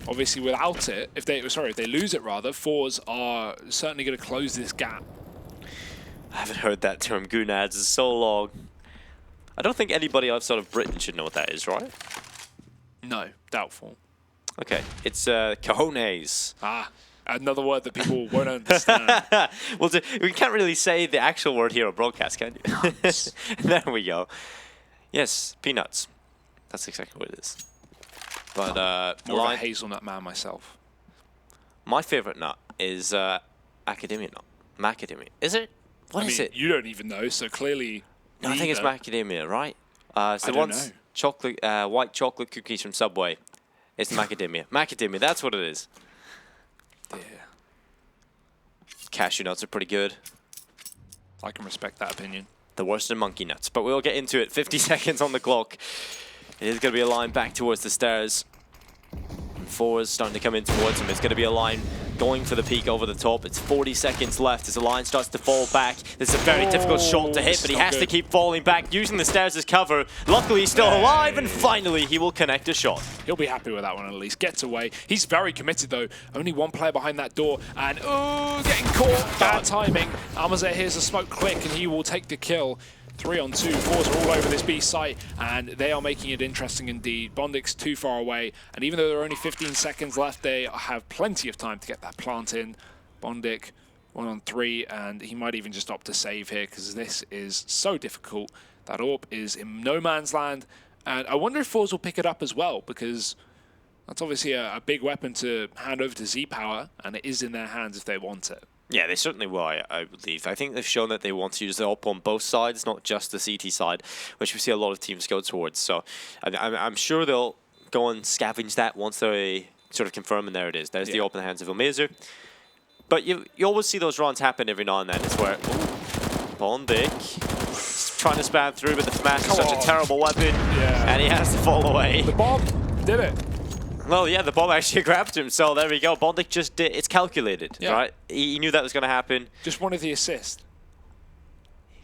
obviously without it, if they lose it rather, forZe are certainly going to close this gap. I haven't heard that term Goonads in so long. I don't think anybody outside of Britain should know what that is, right? No, doubtful. Okay, it's cojones. Ah, another word that people won't understand. Well, we can't really say the actual word here on broadcast, can you? There we go. Yes, peanuts. That's exactly what it is. But more of a hazelnut man myself. My favorite nut is academia nut. Macadamia. Is it? What is it? You don't even know, so clearly. No, I think it's macadamia, right? So once chocolate, white chocolate cookies from Subway. It's macadamia. Macadamia, that's what it is. Yeah. Cashew nuts are pretty good. I can respect that opinion. The worst of monkey nuts, but we'll get into it. 50 seconds on the clock. It is going to be a line back towards the stairs. forZe starting to come in towards him. It's going to be a line going for the peak over the top. It's 40 seconds left as the line starts to fall back. This is a very difficult shot to hit, but he has to keep falling back, using the stairs as cover. Luckily, he's still alive, and finally, he will connect a shot. He'll be happy with that one at least. Gets away. He's very committed, though. Only one player behind that door, and getting caught. Bad timing. Almazer hears a smoke click, and he will take the kill. 3-on-2, forZe are all over this B site, and they are making it interesting indeed. Bondik's too far away, and even though there are only 15 seconds left, they have plenty of time to get that plant in. Bondik 1-on-3, and he might even just opt to save here, because this is so difficult. That AWP is in no man's land, and I wonder if forZe will pick it up as well, because that's obviously a big weapon to hand over to Z-Power, and it is in their hands if they want it. Yeah, they certainly will, I believe. I think they've shown that they want to use the op on both sides, not just the CT side, which we see a lot of teams go towards. So I'm sure they'll go and scavenge that once they sort of confirm, and there it is. There's the open hands of Omezu. But you always see those runs happen every now and then. It's where Bondik trying to spam through, but the FMAS is such a terrible weapon, and he has to fall away. The bomb did it. Well, yeah, the bomb actually grabbed him, so there we go. Bondik just did. It's calculated, right? He knew that was going to happen. Just wanted the assist.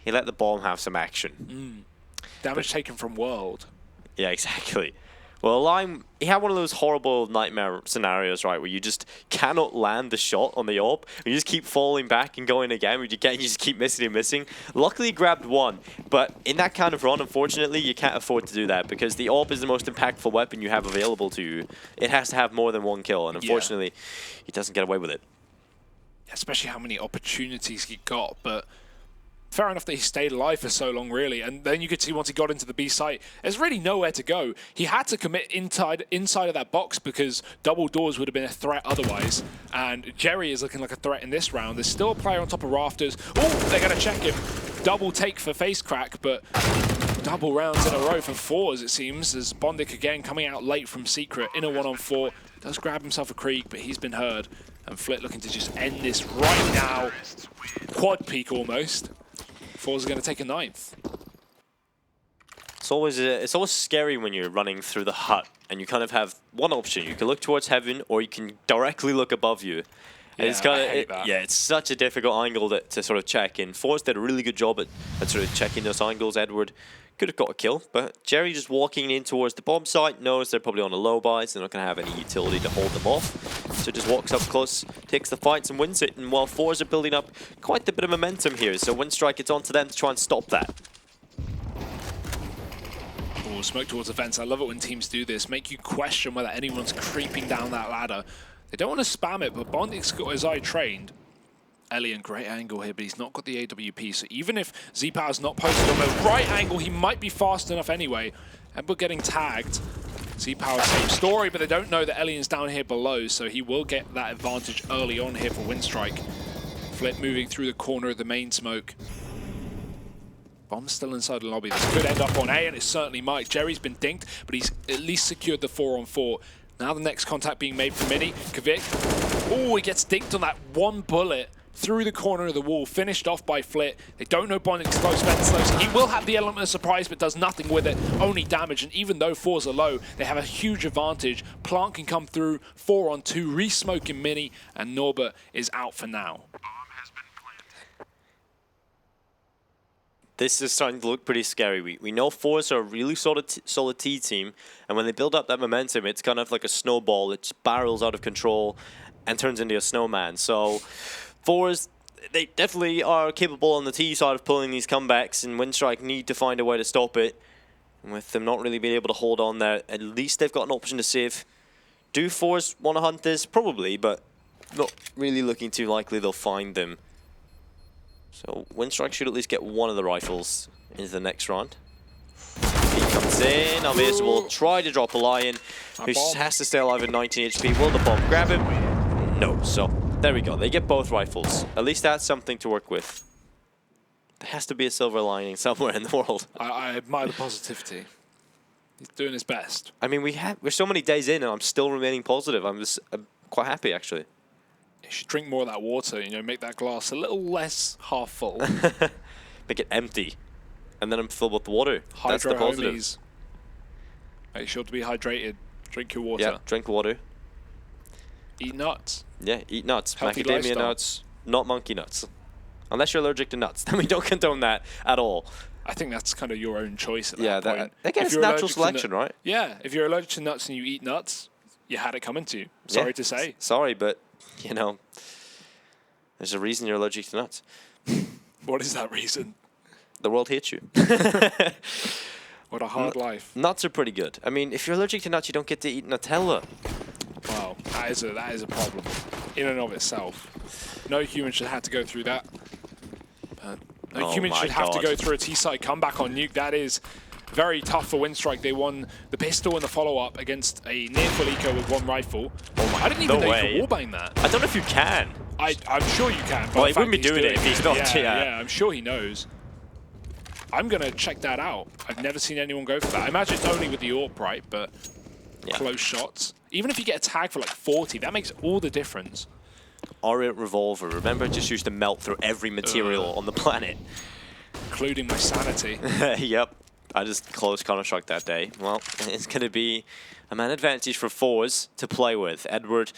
He let the bomb have some action. Damage taken from World. Yeah, exactly. Well, he had one of those horrible nightmare scenarios, right, where you just cannot land the shot on the AWP. You just keep falling back and going again. You just keep missing and missing. Luckily, he grabbed one, but in that kind of run, unfortunately, you can't afford to do that because the AWP is the most impactful weapon you have available to you. It has to have more than one kill, and unfortunately, he doesn't get away with it. Especially how many opportunities he got, but fair enough that he stayed alive for so long, really. And then you could see once he got into the B site, there's really nowhere to go. He had to commit inside of that box because double doors would have been a threat otherwise. And Jerry is looking like a threat in this round. There's still a player on top of rafters. Oh, they're going to check him. Double take for face crack, but double rounds in a row for forZe, it seems, as Bondik again coming out late from Secret in a 1-on-4. Does grab himself a Krieg, but he's been heard. And Flit looking to just end this right now. Quad peak almost. forZe are going to take a 9th. It's always scary when you're running through the hut and you kind of have one option. You can look towards heaven or you can directly look above you. And it's kind of it's such a difficult angle to sort of check. And forZe did a really good job at sort of checking those angles. Edward could have got a kill, but Jerry just walking in towards the bomb site knows they're probably on a low buy, so they're not going to have any utility to hold them off. So just walks up close, takes the fights and wins it. And while forZe are building up quite a bit of momentum here, so Winstrike, it's on to them to try and stop that. Oh, smoke towards the fence. I love it when teams do this. Make you question whether anyone's creeping down that ladder. They don't want to spam it, but Bondik's got his eye trained. Elian, great angle here, but he's not got the AWP, so even if Z-Power's not posted on the right angle, he might be fast enough anyway. Edward getting tagged. Z-Power, same story, but they don't know that Elian's down here below, so he will get that advantage early on here for Winstrike. Flit moving through the corner of the main smoke. Bomb's still inside the lobby. This could end up on A, and it certainly might. Jerry's been dinked, but he's at least secured the 4-on-4. Now the next contact being made from Mini. Kvik. Oh, he gets dinked on that one bullet through the corner of the wall, finished off by Flit. They don't know Bondik's close fence though, so he will have the element of surprise, but does nothing with it, only damage. And even though forZe are low, they have a huge advantage. Plant can come through, 4-on-2, re-smoking Mini, and Norbert is out for now. This is starting to look pretty scary. We know forZe are a really solid T team, and when they build up that momentum, it's kind of like a snowball. It barrels out of control and turns into a snowman. So forZe, they definitely are capable on the T side of pulling these comebacks, and Winstrike need to find a way to stop it. And with them not really being able to hold on there, at least they've got an option to save. Do forZe want to hunt this? Probably, but not really looking too likely they'll find them. So Winstrike should at least get one of the rifles into the next round. He comes in, Omezu will try to drop a Lion, who has to stay alive at 19 HP. Will the bomb grab him? No, so there we go. They get both rifles. At least that's something to work with. There has to be a silver lining somewhere in the world. I admire the positivity. He's doing his best. I mean, we're so many days in and I'm still remaining positive. I'm quite happy, actually. You should drink more of that water, you know, make that glass a little less half full. Make it empty. And then I'm filled with water. That's the positive. Homies. Make sure to be hydrated. Drink your water. Yeah, drink water. Eat nuts. Yeah, eat nuts. Healthy Macadamia lifestyle. nuts, not monkey nuts. Unless you're allergic to nuts, then we don't condone that at all. I think that's kind of your own choice at that point. Again, it's natural selection, right? Yeah, if you're allergic to nuts and you eat nuts, you had it coming to you. Sorry to say. Sorry, but, you know, there's a reason you're allergic to nuts. What is that reason? The world hates you. What a hard life. Nuts are pretty good. I mean, if you're allergic to nuts, you don't get to eat Nutella. Wow, that is a problem in and of itself. No human should have to go through that. But no human should have to go through a T-side comeback on Nuke. That is very tough for Winstrike. They won the pistol in the follow-up against a near full eco with one rifle. I didn't even know you could wallbang that. I don't know if you can. I'm sure you can. But well, he wouldn't be doing it if he's not. Yeah, I'm sure he knows. I'm going to check that out. I've never seen anyone go for that. I imagine it's only with the AWP, right? But close shots. Even if you get a tag for like 40, that makes all the difference. Orient Revolver, remember, just used to melt through every material on the planet. Including my sanity. Yep. I just closed Counter-Strike that day. Well, it's going to be a man advantage for forZe to play with. Edward,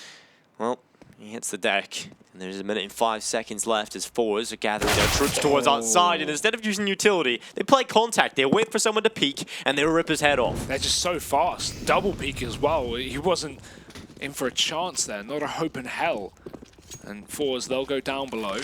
well, he hits the deck. And there's 1 minute and 5 seconds left as forZe are gathering their troops towards outside. And instead of using utility, they play contact. They wait for someone to peek, and they rip his head off. They're just so fast. Double peek as well. He wasn't in for a chance there. Not a hope in hell. And forZe, they'll go down below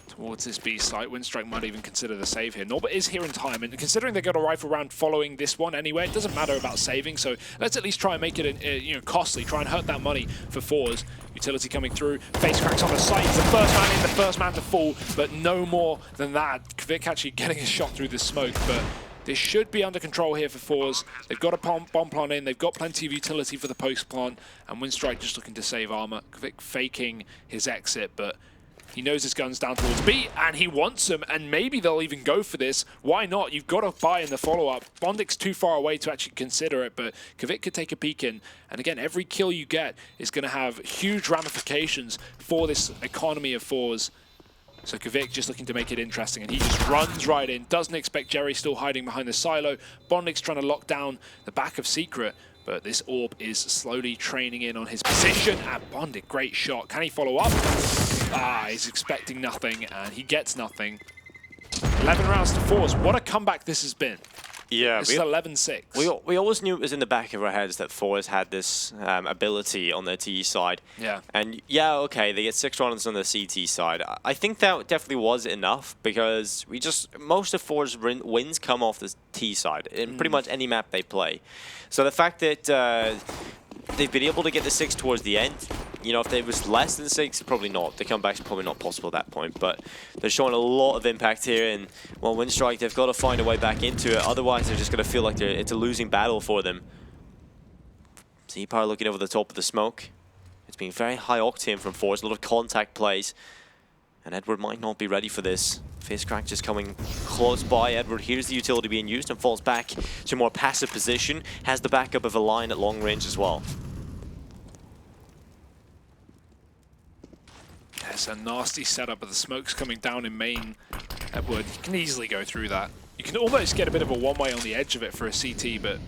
towards this B site. Winstrike might even consider the save here. Norbert is here in time, and considering they got a rifle round following this one anyway, it doesn't matter about saving, so let's at least try and make it costly, try and hurt that money for forZe. Utility coming through, face cracks on the site, he's the first man in, the first man to fall, but no more than that. kvik actually getting a shot through the smoke, but this should be under control here for forZe. They've got a bomb plant in, they've got plenty of utility for the post plant, and Winstrike just looking to save armor. kvik faking his exit, but he knows his gun's down towards B, and he wants him, and maybe they'll even go for this. Why not? You've got to buy in the follow-up. Bondik's too far away to actually consider it, but kvik could take a peek in. And again, every kill you get is going to have huge ramifications for this economy of forZe. So kvik just looking to make it interesting, and he just runs right in. Doesn't expect Jerry still hiding behind the silo. Bondik's trying to lock down the back of Secret, but this orb is slowly training in on his position. And Bondik, great shot. Can he follow up? He's expecting nothing, and he gets nothing. 11 rounds to forZe. What a comeback this has been. Yeah, this is 11-6. We always knew it was in the back of our heads that forZe had this ability on their TE side. Yeah. And yeah, okay, they get 6 rounds on the CT side. I think that definitely was enough because most of forZe wins come off the T side in pretty much any map they play. So the fact that they've been able to get the 6 towards the end, you know, if it was less than 6, probably not. The comeback's probably not possible at that point, but they're showing a lot of impact here, and, well, Winstrike, they've got to find a way back into it, otherwise they're just going to feel like it's a losing battle for them. Z-Power looking over the top of the smoke. It's been very high octane from forZe, a lot of contact plays, and Edward might not be ready for this. Face crack just coming close by. Edward hears the utility being used and falls back to a more passive position, has the backup of a line at long range as well. That's a nasty setup, but the smoke's coming down in main. Edward, you can easily go through that. You can almost get a bit of a one-way on the edge of it for a CT, but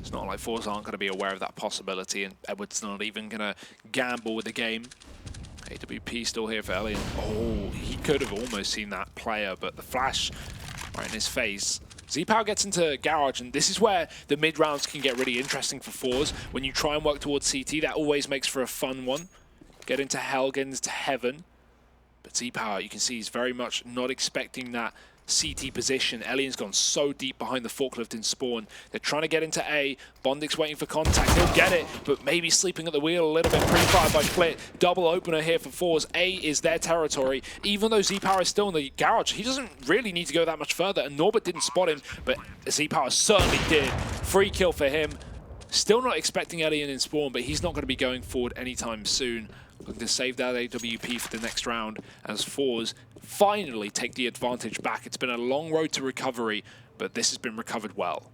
it's not like forZe aren't going to be aware of that possibility, and Edward's not even going to gamble with the game. AWP still here for Elliot. Oh, he could have almost seen that player, but the flash right in his face. Z-Power gets into Garage, and this is where the mid-rounds can get really interesting for forZe. When you try and work towards CT, that always makes for a fun one. Get into hell, get into heaven. But Z-Power, you can see he's very much not expecting that CT position. Elian's gone so deep behind the forklift in spawn. They're trying to get into A. Bondik's waiting for contact. He'll get it, but maybe sleeping at the wheel a little bit. Pre-fired by Flit. Double opener here for forZe. A is their territory. Even though Z-Power is still in the garage, he doesn't really need to go that much further. And Norbert didn't spot him, but Z-Power certainly did. Free kill for him. Still not expecting Elian in spawn, but he's not going to be going forward anytime soon. Looking to save that AWP for the next round as forZe finally take the advantage back. It's been a long road to recovery, but this has been recovered well.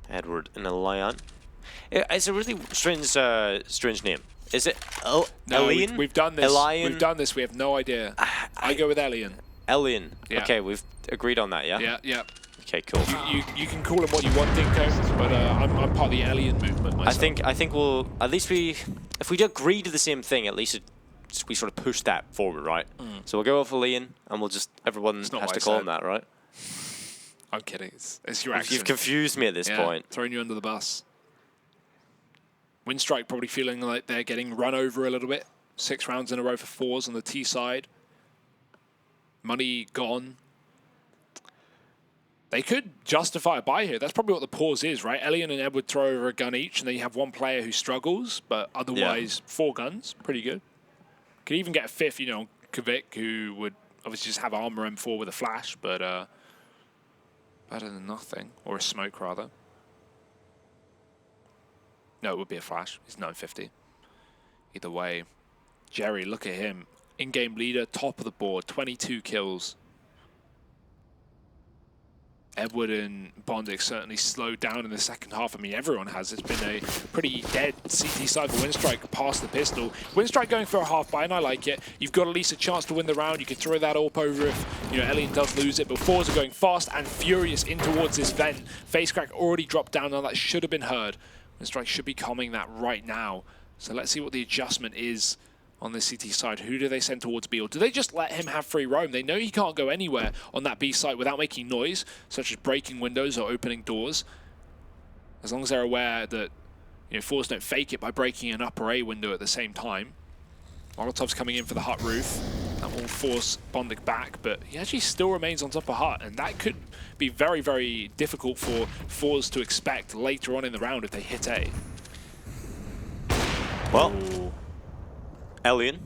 Edward and Elian. It's a really strange name. Is it No, Elian? we've done this. Elian? We've done this. We have no idea. I go with Elian. Elian. Yeah. Okay, we've agreed on that, yeah? Yeah, yeah. Okay, cool. You can call him what you want, Dinko, but I'm part of the Elian movement myself. I think we'll at least if we do agree to the same thing, at least we sort of push that forward, right? So we'll go with Elian, and we'll just everyone has to call him that, right? I'm kidding. It's your accent. You've confused me at this point. Throwing you under the bus. Winstrike probably feeling like they're getting run over a little bit. 6 rounds in a row for forZe on the T side. Money gone. They could justify a buy here. That's probably what the pause is, right? Elian and Edward throw over a gun each, and then you have one player who struggles, but otherwise 4 guns. Pretty good. Could even get a 5th, you know, kvik, who would obviously just have armor M4 with a flash, but better than nothing. Or a smoke, rather. No, it would be a flash. He's 950. Either way. Jerry, look at him. in-game leader, top of the board, 22 kills. Edward and Bondic certainly slowed down in the second half. I mean, everyone has. It's been a pretty dead CT side for Winstrike past the pistol. Winstrike going for a half buy, and I like it. You've got at least a chance to win the round. You can throw that AWP over if, you know, Alien does lose it. But forZe are going fast and furious in towards this vent. FaceCrack already dropped down. Now that should have been heard. Winstrike should be calming that right now. So let's see what the adjustment is on the CT side. Who do they send towards B? Or do they just let him have free roam? They know he can't go anywhere on that B site without making noise, such as breaking windows or opening doors. As long as they're aware that, you know, forZe don't fake it by breaking an upper A window at the same time. Molotov's coming in for the hut roof. That will force Bondic back, but he actually still remains on top of hut, and that could be very, very difficult for forZe to expect later on in the round if they hit A. Well, Elian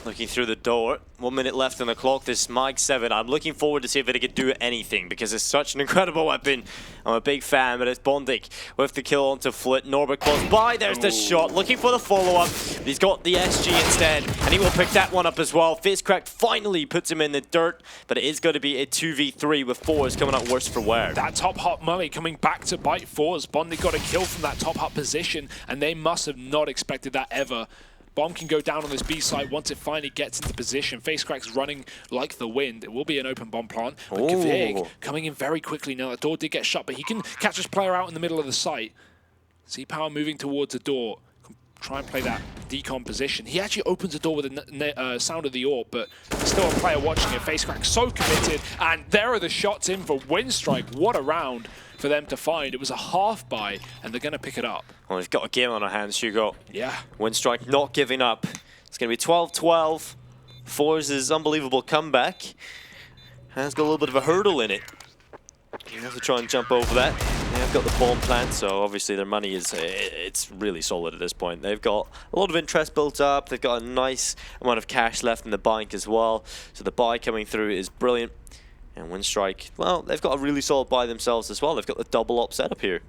looking through the door. 1 minute left on the clock. This Mag 7. I'm looking forward to see if it can do anything because it's such an incredible weapon. I'm a big fan, but it's Bondic with the kill onto Flit. Norbert close by. There's the shot. Looking for the follow-up. He's got the SG instead, and he will pick that one up as well. FaceCrack finally puts him in the dirt, but it is going to be a 2v3 with forZe coming out worse for wear. That top hut Mully coming back to bite forZe. Bondic got a kill from that top hut position, and they must have not expected that ever. Bomb can go down on this B site once it finally gets into position. FaceCrack's running like the wind. It will be an open bomb plant. But Kvig coming in very quickly now. That door did get shut, but he can catch his player out in the middle of the site. Z-Power moving towards the door. Try and play that decom position. He actually opens the door with the sound of the AWP, but there's still a player watching it. FaceCrack so committed, and there are the shots in for Winstrike. What a round for them to find. It was a half buy, and they're going to pick it up. Well, we've got a game on our hands, Hugo. Yeah. Winstrike not giving up. It's going to be 12-12. forZe's unbelievable comeback has got a little bit of a hurdle in it. You have to try and jump over that. They have got the bomb plant, so obviously their money is it's really solid at this point. They've got a lot of interest built up. They've got a nice amount of cash left in the bank as well. So the buy coming through is brilliant. And Winstrike, well, they've got a really solid buy themselves as well. They've got the double op setup here.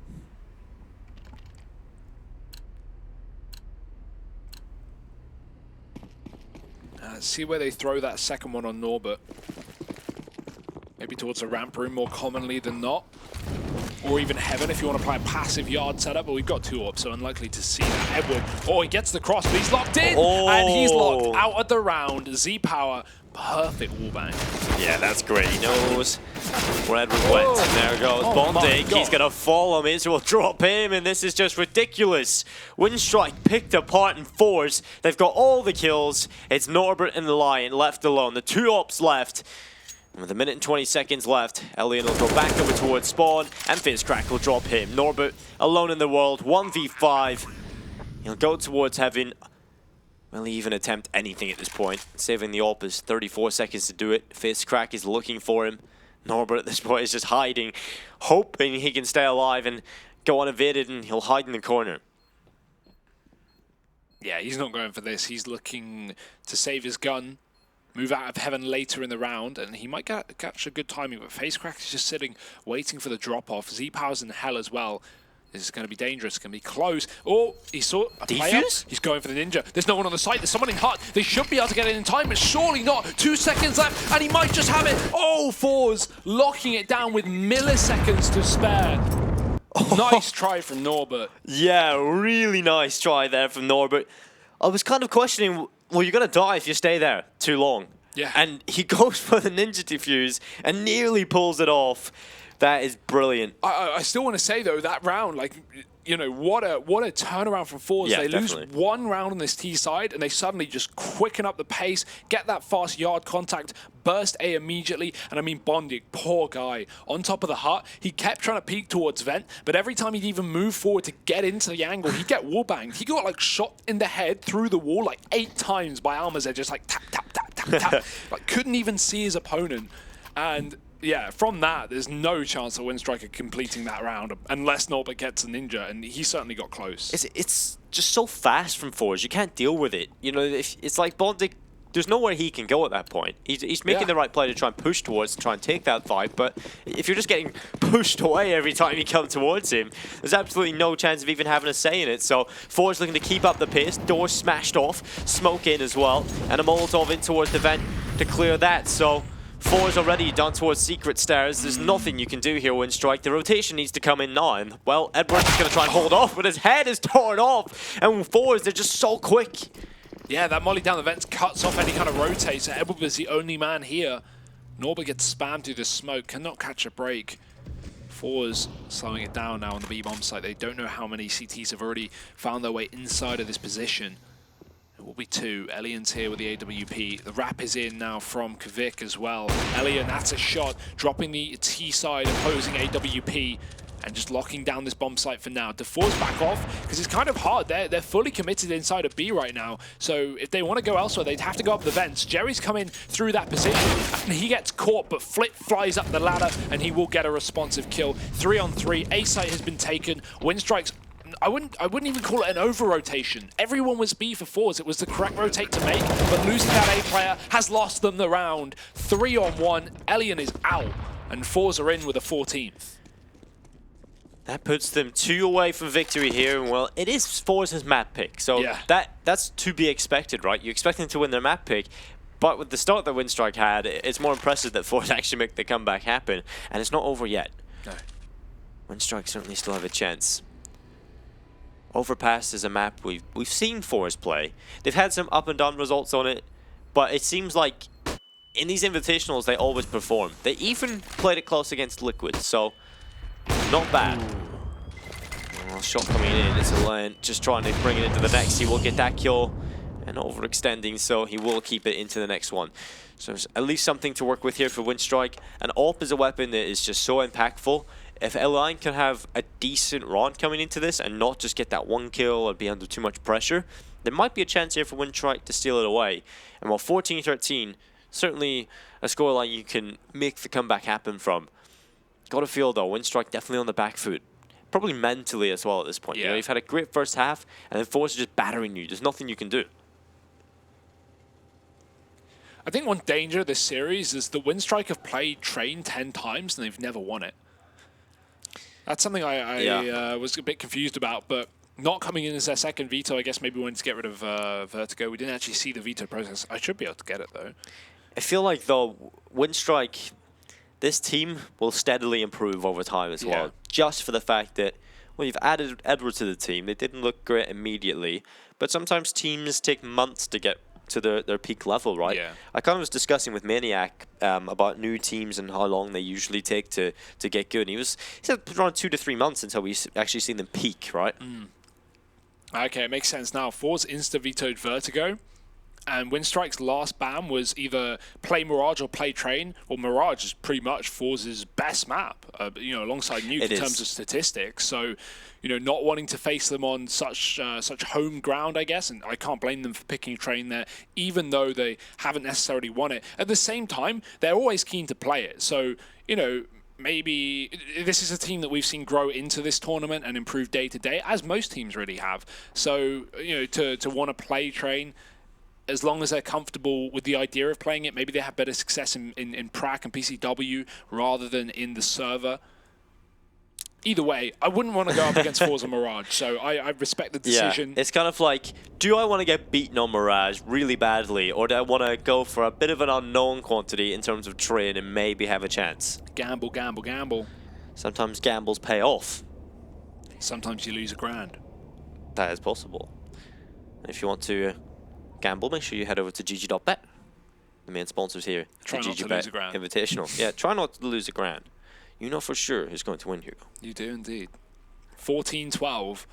Let's see where they throw that second one on Norbert. Maybe towards the ramp room more commonly than not. Or even Heaven if you want to play a passive yard setup, but we've got two up, so unlikely to see that. Edward, oh, he gets the cross, but he's locked in! And he's locked out of the round. Z-Power, perfect wallbang. Yeah, that's great. He knows where Edward went. And there goes Bondic. He's going to follow him. Israel will drop him, and this is just ridiculous. Winstrike picked apart in forZe. They've got all the kills. It's Norbert and the Lion left alone. The two ops left. And with 1 minute and 20 seconds left, Elian will go back over towards spawn, and FaceCrack will drop him. Norbert alone in the world, 1v5. He'll go towards Heaven. Will he even attempt anything at this point? Saving the AWP is 34 seconds to do it. FaceCrack is looking for him. Norbert at this point is just hiding, hoping he can stay alive and go uninvaded, and he'll hide in the corner. Yeah, he's not going for this. He's looking to save his gun, move out of Heaven later in the round, and he might catch a good timing, but FaceCrack is just sitting, waiting for the drop-off. Z-Power's in hell as well. This is going to be dangerous. It's going to be close. Oh, he saw a player. He's going for the ninja. There's no one on the site. There's someone in hut. They should be able to get it in time, but surely not. 2 seconds left, and he might just have it. Oh, forZe locking it down with milliseconds to spare. Nice try from Norbert. Yeah, really nice try there from Norbert. I was kind of questioning, well, you're going to die if you stay there too long. Yeah. And he goes for the ninja defuse and nearly pulls it off. That is brilliant. I still want to say, though, that round, like, you know, what a turnaround from forZe. Yeah, they definitely lose one round on this T side, and they suddenly just quicken up the pace, get that fast yard contact, burst A immediately. And I mean, Bondic, poor guy, on top of the hut. He kept trying to peek towards vent, but every time he'd even move forward to get into the angle, he'd get wallbanged. He got like shot in the head through the wall like 8 times by Almazed, just like tap, tap, tap, tap, tap. Like, couldn't even see his opponent. And yeah, from that, there's no chance of Winstrike completing that round unless Norbert gets a ninja, and he certainly got close. It's just so fast from forZe. You can't deal with it. You know, it's like Bondic there's nowhere he can go at that point. He's making the right play to try and push towards, try and take that fight, but if you're just getting pushed away every time you come towards him, there's absolutely no chance of even having a say in it. So forZe looking to keep up the pace, door smashed off, smoke in as well, and a Molotov in towards the vent to clear that. So forZe already done towards Secret Stairs. There's nothing you can do here, Winstrike. The rotation needs to come in now. And, well, Edwards is going to try and hold off, but his head is torn off. And forZe, they're just so quick. Yeah, that molly down the vents cuts off any kind of rotate. So Edward was the only man here. Norba gets spammed through the smoke, cannot catch a break. forZe slowing it down now on the B-bomb site. They don't know how many CTs have already found their way inside of this position. It will be 2. Elian's here with the AWP. The wrap is in now from Kvik as well. Elian, that's a shot, dropping the T side, opposing AWP, and just locking down this bomb site for now. DeFor's back off, because it's kind of hard. They're fully committed inside of B right now. So if they want to go elsewhere, they'd have to go up the vents. Jerry's coming through that position, and he gets caught, but Flip flies up the ladder, and he will get a responsive kill. 3-on-3. A site has been taken. Winstrike's I wouldn't even call it an over-rotation. Everyone was B for forZe. It was the correct rotate to make, but losing that A player has lost them the round. 3-on-1. Elian is out, and forZe are in with a 14th. That puts them 2 away from victory here, and well, it is forZe's map pick, so that's to be expected, right? You expect them to win their map pick, but with the start that Winstrike had, it's more impressive that forZe actually make the comeback happen, and it's not over yet. No. Winstrike certainly still have a chance. Overpass is a map we've seen forZe play. They've had some up and down results on it, but it seems like in these invitationals they always perform. They even played it close against Liquid, so not bad. Oh, shot coming in, it's Elian just trying to bring it into the next. He will get that kill and overextending, so he will keep it into the next one. So there's at least something to work with here for Winstrike. An AWP is a weapon that is just so impactful. If Elian can have a decent round coming into this and not just get that 1 kill or be under too much pressure, there might be a chance here for Winstrike to steal it away. And while 14-13, certainly a scoreline you can make the comeback happen from. Gotta feel though, Winstrike definitely on the back foot. Probably mentally as well at this point. You know, you've had a great first half and then forZe just battering you. There's nothing you can do. I think one danger of this series is that Winstrike have played Train 10 times and they've never won it. That's something I was a bit confused about, but not coming in as their second veto, I guess maybe wanted to get rid of Vertigo. We didn't actually see the veto process. I should be able to get it, though. I feel like, though, Winstrike, this team will steadily improve over time as well, just for the fact that, well, you've added Edward to the team. They didn't look great immediately, but sometimes teams take months to get to their peak level, right? Yeah. I kind of was discussing with Maniac about new teams and how long they usually take to get good. And he said around 2 to 3 months until we actually seen them peak, right? Okay, it makes sense now. forZe insta-vetoed Vertigo, and Winstrike's last ban was either play Mirage or play Train. Well, Mirage is pretty much forZe's best map, you know, alongside Nuke in terms of statistics. So, you know, not wanting to face them on such home ground, I guess, and I can't blame them for picking Train there, even though they haven't necessarily won it. At the same time, they're always keen to play it. So, you know, maybe this is a team that we've seen grow into this tournament and improve day to day, as most teams really have. So, you know, to want to play Train, as long as they're comfortable with the idea of playing it, maybe they have better success in Prac and PCW rather than in the server. Either way, I wouldn't want to go up against forZe Mirage, so I respect the decision. Yeah, it's kind of like, do I want to get beaten on Mirage really badly, or do I want to go for a bit of an unknown quantity in terms of Train and maybe have a chance? Gamble, gamble, gamble. Sometimes gambles pay off. Sometimes you lose $1,000. That is possible. If you want to gamble, make sure you head over to GG.Bet, the main sponsors here. Try not to lose $1,000. Invitational. Yeah, try not to lose $1,000. You know for sure who's going to win here. You do indeed. 14-12.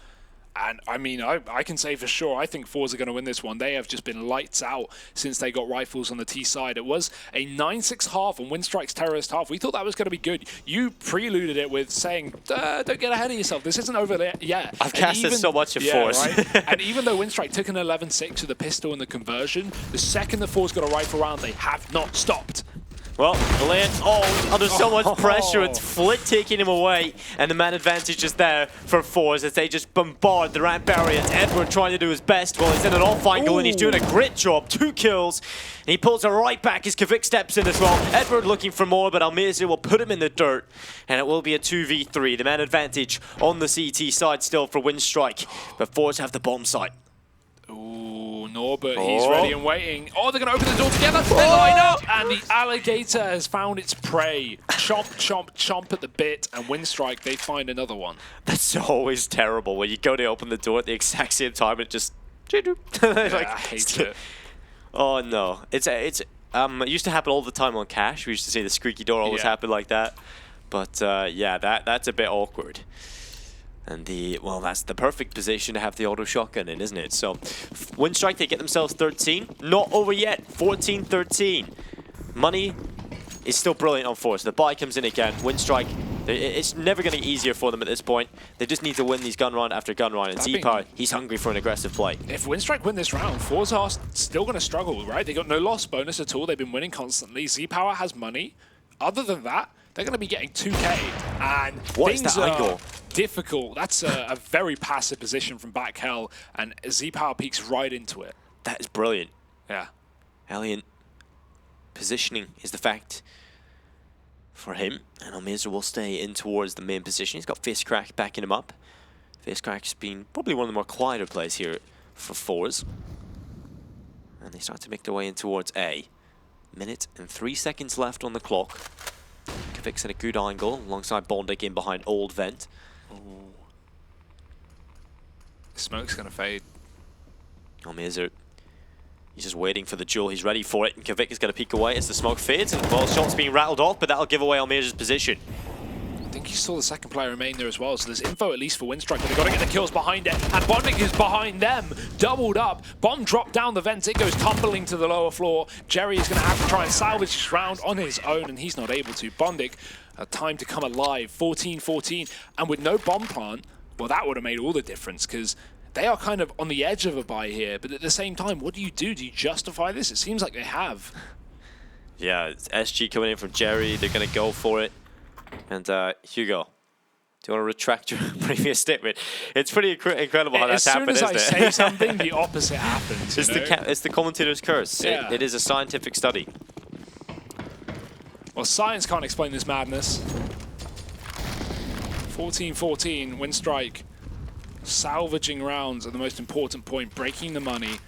And I mean, I can say for sure, I think forZe are going to win this one. They have just been lights out since they got rifles on the T side. It was a 9-6 half on Winstrike's terrorist half. We thought that was going to be good. You preluded it with saying, don't get ahead of yourself. This isn't over there yet. I've casted so much of forZe. Right? And even though Winstrike took an 11-6 with the pistol and the conversion, the second the forZe got a rifle round, they have not stopped. Well, Elaine, under so much pressure, it's Flit taking him away, and the man advantage is there for forZe as they just bombard the ramp barrier. It's Edward trying to do his best. Well, he's in an off angle, and he's doing a great job. 2 kills, and he pulls it right back as kvik steps in as well. Edward looking for more, but Almirza will put him in the dirt, and it will be a 2v3. The man advantage on the CT side still for Winstrike, but forZe have the bomb site. Ooh, Norbert, he's ready and waiting. Oh, they're going to open the door together. They line up, and the alligator has found its prey. Chomp, chomp, chomp at the bit, and Winstrike, they find another one. That's always terrible when you go to open the door at the exact same time and it just... Yeah, I hate it. Oh, no. It used to happen all the time on Cash. We used to see the squeaky door always happen like that. But, yeah, that's a bit awkward. And well, that's the perfect position to have the auto shotgun in, isn't it? So, Winstrike, they get themselves 13. Not over yet. 14-13. Money is still brilliant on forZe. The buy comes in again. Winstrike, it's never going to be easier for them at this point. They just need to win these gun round after gun round. And Z-Power, he's hungry for an aggressive play. If Winstrike win this round, forZe are still going to struggle, right? They got no loss bonus at all. They've been winning constantly. Z-Power has money. Other than that, they're going to be getting 2K, and things are difficult. That's a very passive position from back hell, and Z-Power peeks right into it. That is brilliant. Yeah. Alien positioning is the fact for him, and Almirza will stay in towards the main position. He's got FaceCrack backing him up. FaceCrack's been probably one of the more quieter plays here for forZe. And they start to make their way in towards A. Minute and 3 seconds left on the clock. kvik's in a good angle alongside Bondik in behind Old Vent. Ooh. Smoke's gonna fade. Almirza, he's just waiting for the duel. He's ready for it, and kvik is gonna peek away as the smoke fades. And well, shot's being rattled off, but that'll give away Almirza's position. I think you saw the second player remain there as well, so there's info at least for Winstrike, but they've got to get the kills behind it, and Bondik is behind them, doubled up. Bomb dropped down the vents, it goes tumbling to the lower floor. Jerry is going to have to try and salvage this round on his own, and he's not able to. Bondik, time to come alive, 14-14, and with no bomb plant, well, that would have made all the difference, because they are kind of on the edge of a buy here, but at the same time, what do you do? Do you justify this? It seems like they have. Yeah, it's SG coming in from Jerry, they're going to go for it. And Hugo, do you want to retract your previous statement? It's pretty incredible how that's happened, isn't it? As soon as I say something, the opposite happens. It's the commentator's curse. Yeah. It is a scientific study. Well, science can't explain this madness. 14-14, Winstrike salvaging rounds at the most important point, breaking the money.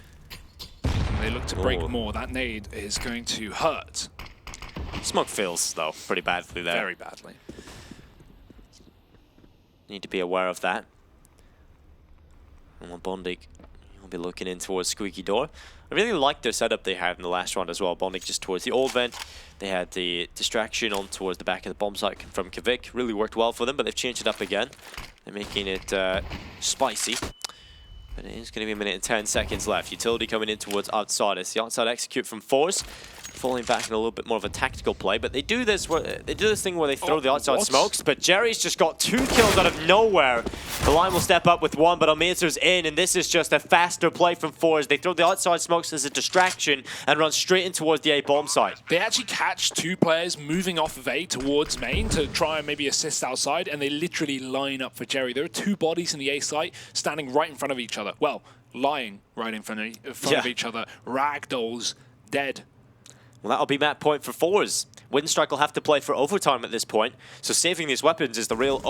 And they look to break more. That nade is going to hurt. Smoke fails, though, pretty badly there. Very badly. Need to be aware of that. And Bondik will be looking in towards Squeaky Door. I really liked their setup they had in the last round as well. Bondik just towards the old vent. They had the distraction on towards the back of the bomb site from kvik. Really worked well for them, but they've changed it up again. They're making it spicy. But it is going to be a minute and 10 seconds left. Utility coming in towards outside. It's the outside execute from forZe. Falling back in a little bit more of a tactical play, but they do this thing where they throw the outside smokes, but Jerry's just got 2 kills out of nowhere. The line will step up with 1, but Almirza's in, and this is just a faster play from forZe. They throw the outside smokes as a distraction and run straight in towards the A bomb site. They actually catch 2 players moving off of A towards main to try and maybe assist outside, and they literally line up for Jerry. There are 2 bodies in the A site standing right in front of each other. Well, lying right in front of each other. Ragdolls, dead. Well, that'll be map point for forZe. Winstrike will have to play for overtime at this point, so saving these weapons is the real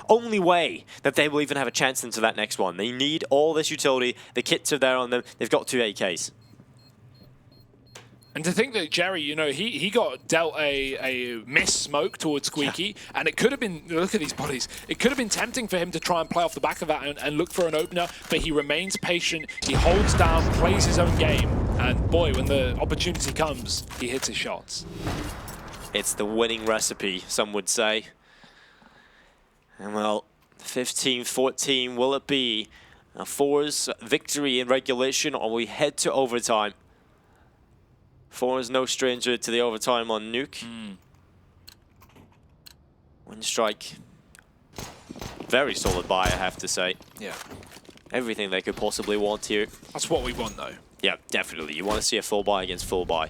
only way that they will even have a chance into that next one. They need all this utility. The kits are there on them. They've got 2 AKs. And to think that Jerry, you know, he got dealt a miss smoke towards Squeaky, and it could have been, look at these bodies, it could have been tempting for him to try and play off the back of that and look for an opener, but he remains patient, he holds down, plays his own game, and boy, when the opportunity comes, he hits his shots. It's the winning recipe, some would say. And well, 15-14, will it be a forZe victory in regulation, or we head to overtime? forZe no stranger to the overtime on Nuke. Winstrike, very solid buy, I have to say. Yeah. Everything they could possibly want here. That's what we want, though. Yeah, definitely. You want to see a full buy against full buy.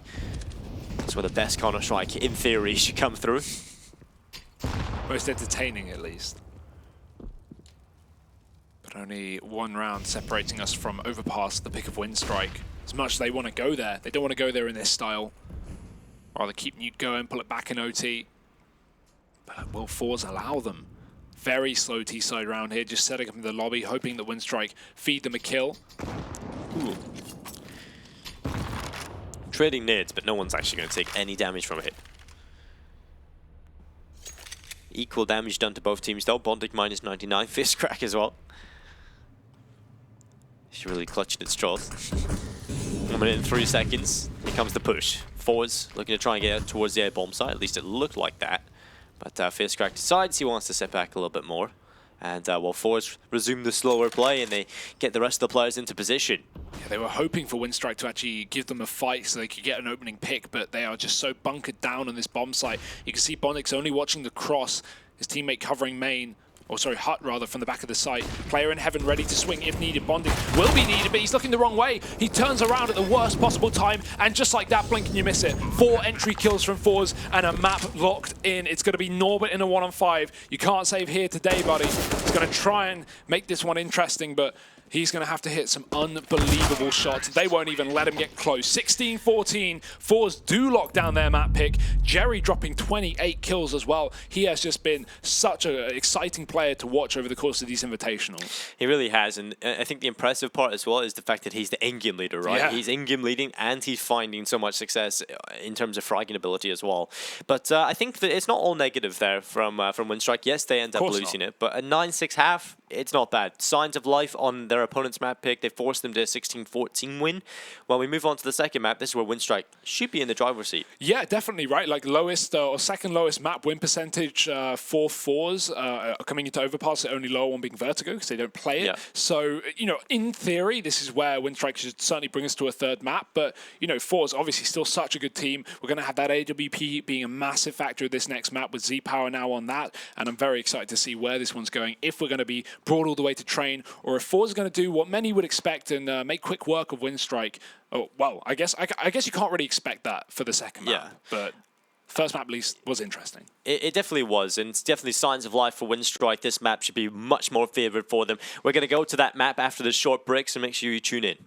That's where the best Counter-Strike, in theory, should come through. Most entertaining, at least. But only one round separating us from Overpass, the pick of Winstrike. As much as they want to go there, they don't want to go there in this style. Rather keep Nuke going, pull it back in OT. But will forZe allow them? Very slow T-side round here, just setting up in the lobby, hoping that Winstrike feed them a kill. Ooh. Trading nades, but no one's actually going to take any damage from it. Equal damage done to both teams though. Bondic minus 99, fist crack as well. She really clutched at straws. 1 minute and 3 seconds. Here comes the push. forZe looking to try and get out towards the A bomb site. At least it looked like that. But fist crack decides he wants to step back a little bit more. And while forZe resume the slower play and they get the rest of the players into position. Yeah, they were hoping for Winstrike to actually give them a fight so they could get an opening pick, but they are just so bunkered down on this bomb site. You can see Bondic's only watching the cross, his teammate covering main. Or sorry, Hut rather, from the back of the site. Player in heaven ready to swing if needed. Bondic will be needed, but he's looking the wrong way. He turns around at the worst possible time, and just like that, blink and you miss it. 4 entry kills from forZe and a map locked in. It's going to be Norbert in a 1-on-5. You can't save here today, buddy. He's going to try and make this one interesting, but he's going to have to hit some unbelievable shots. They won't even let him get close. 16-14. forZe do lock down their map pick. Jerry dropping 28 kills as well. He has just been such an exciting player to watch over the course of these invitationals. He really has, and I think the impressive part as well is the fact that he's the in-game leader, right? Yeah. He's in-game leading, and he's finding so much success in terms of fragging ability as well. But I think that it's not all negative there from Winstrike. Yes, they end up losing it, but a 9-6 half, it's not bad. Signs of life on their opponent's map pick. They forced them to a 16-14 win. When we move on to the second map, this is where Winstrike should be in the driver's seat. Yeah, definitely, right? Like lowest or second lowest map win percentage for forZe coming into Overpass, the only lower one being Vertigo because they don't play it. Yeah. So, you know, in theory, this is where Winstrike should certainly bring us to a third map. But, you know, forZe obviously still such a good team. We're going to have that AWP being a massive factor of this next map with Z Power now on that. And I'm very excited to see where this one's going. If we're going to be brought all the way to train, or if forZe are going to do what many would expect and make quick work of Winstrike. Oh, well, I guess you can't really expect that for the second map. Yeah. But first map at least was interesting. It definitely was, and it's definitely signs of life for Winstrike. This map should be much more favored for them. We're going to go to that map after this short break, so make sure you tune in.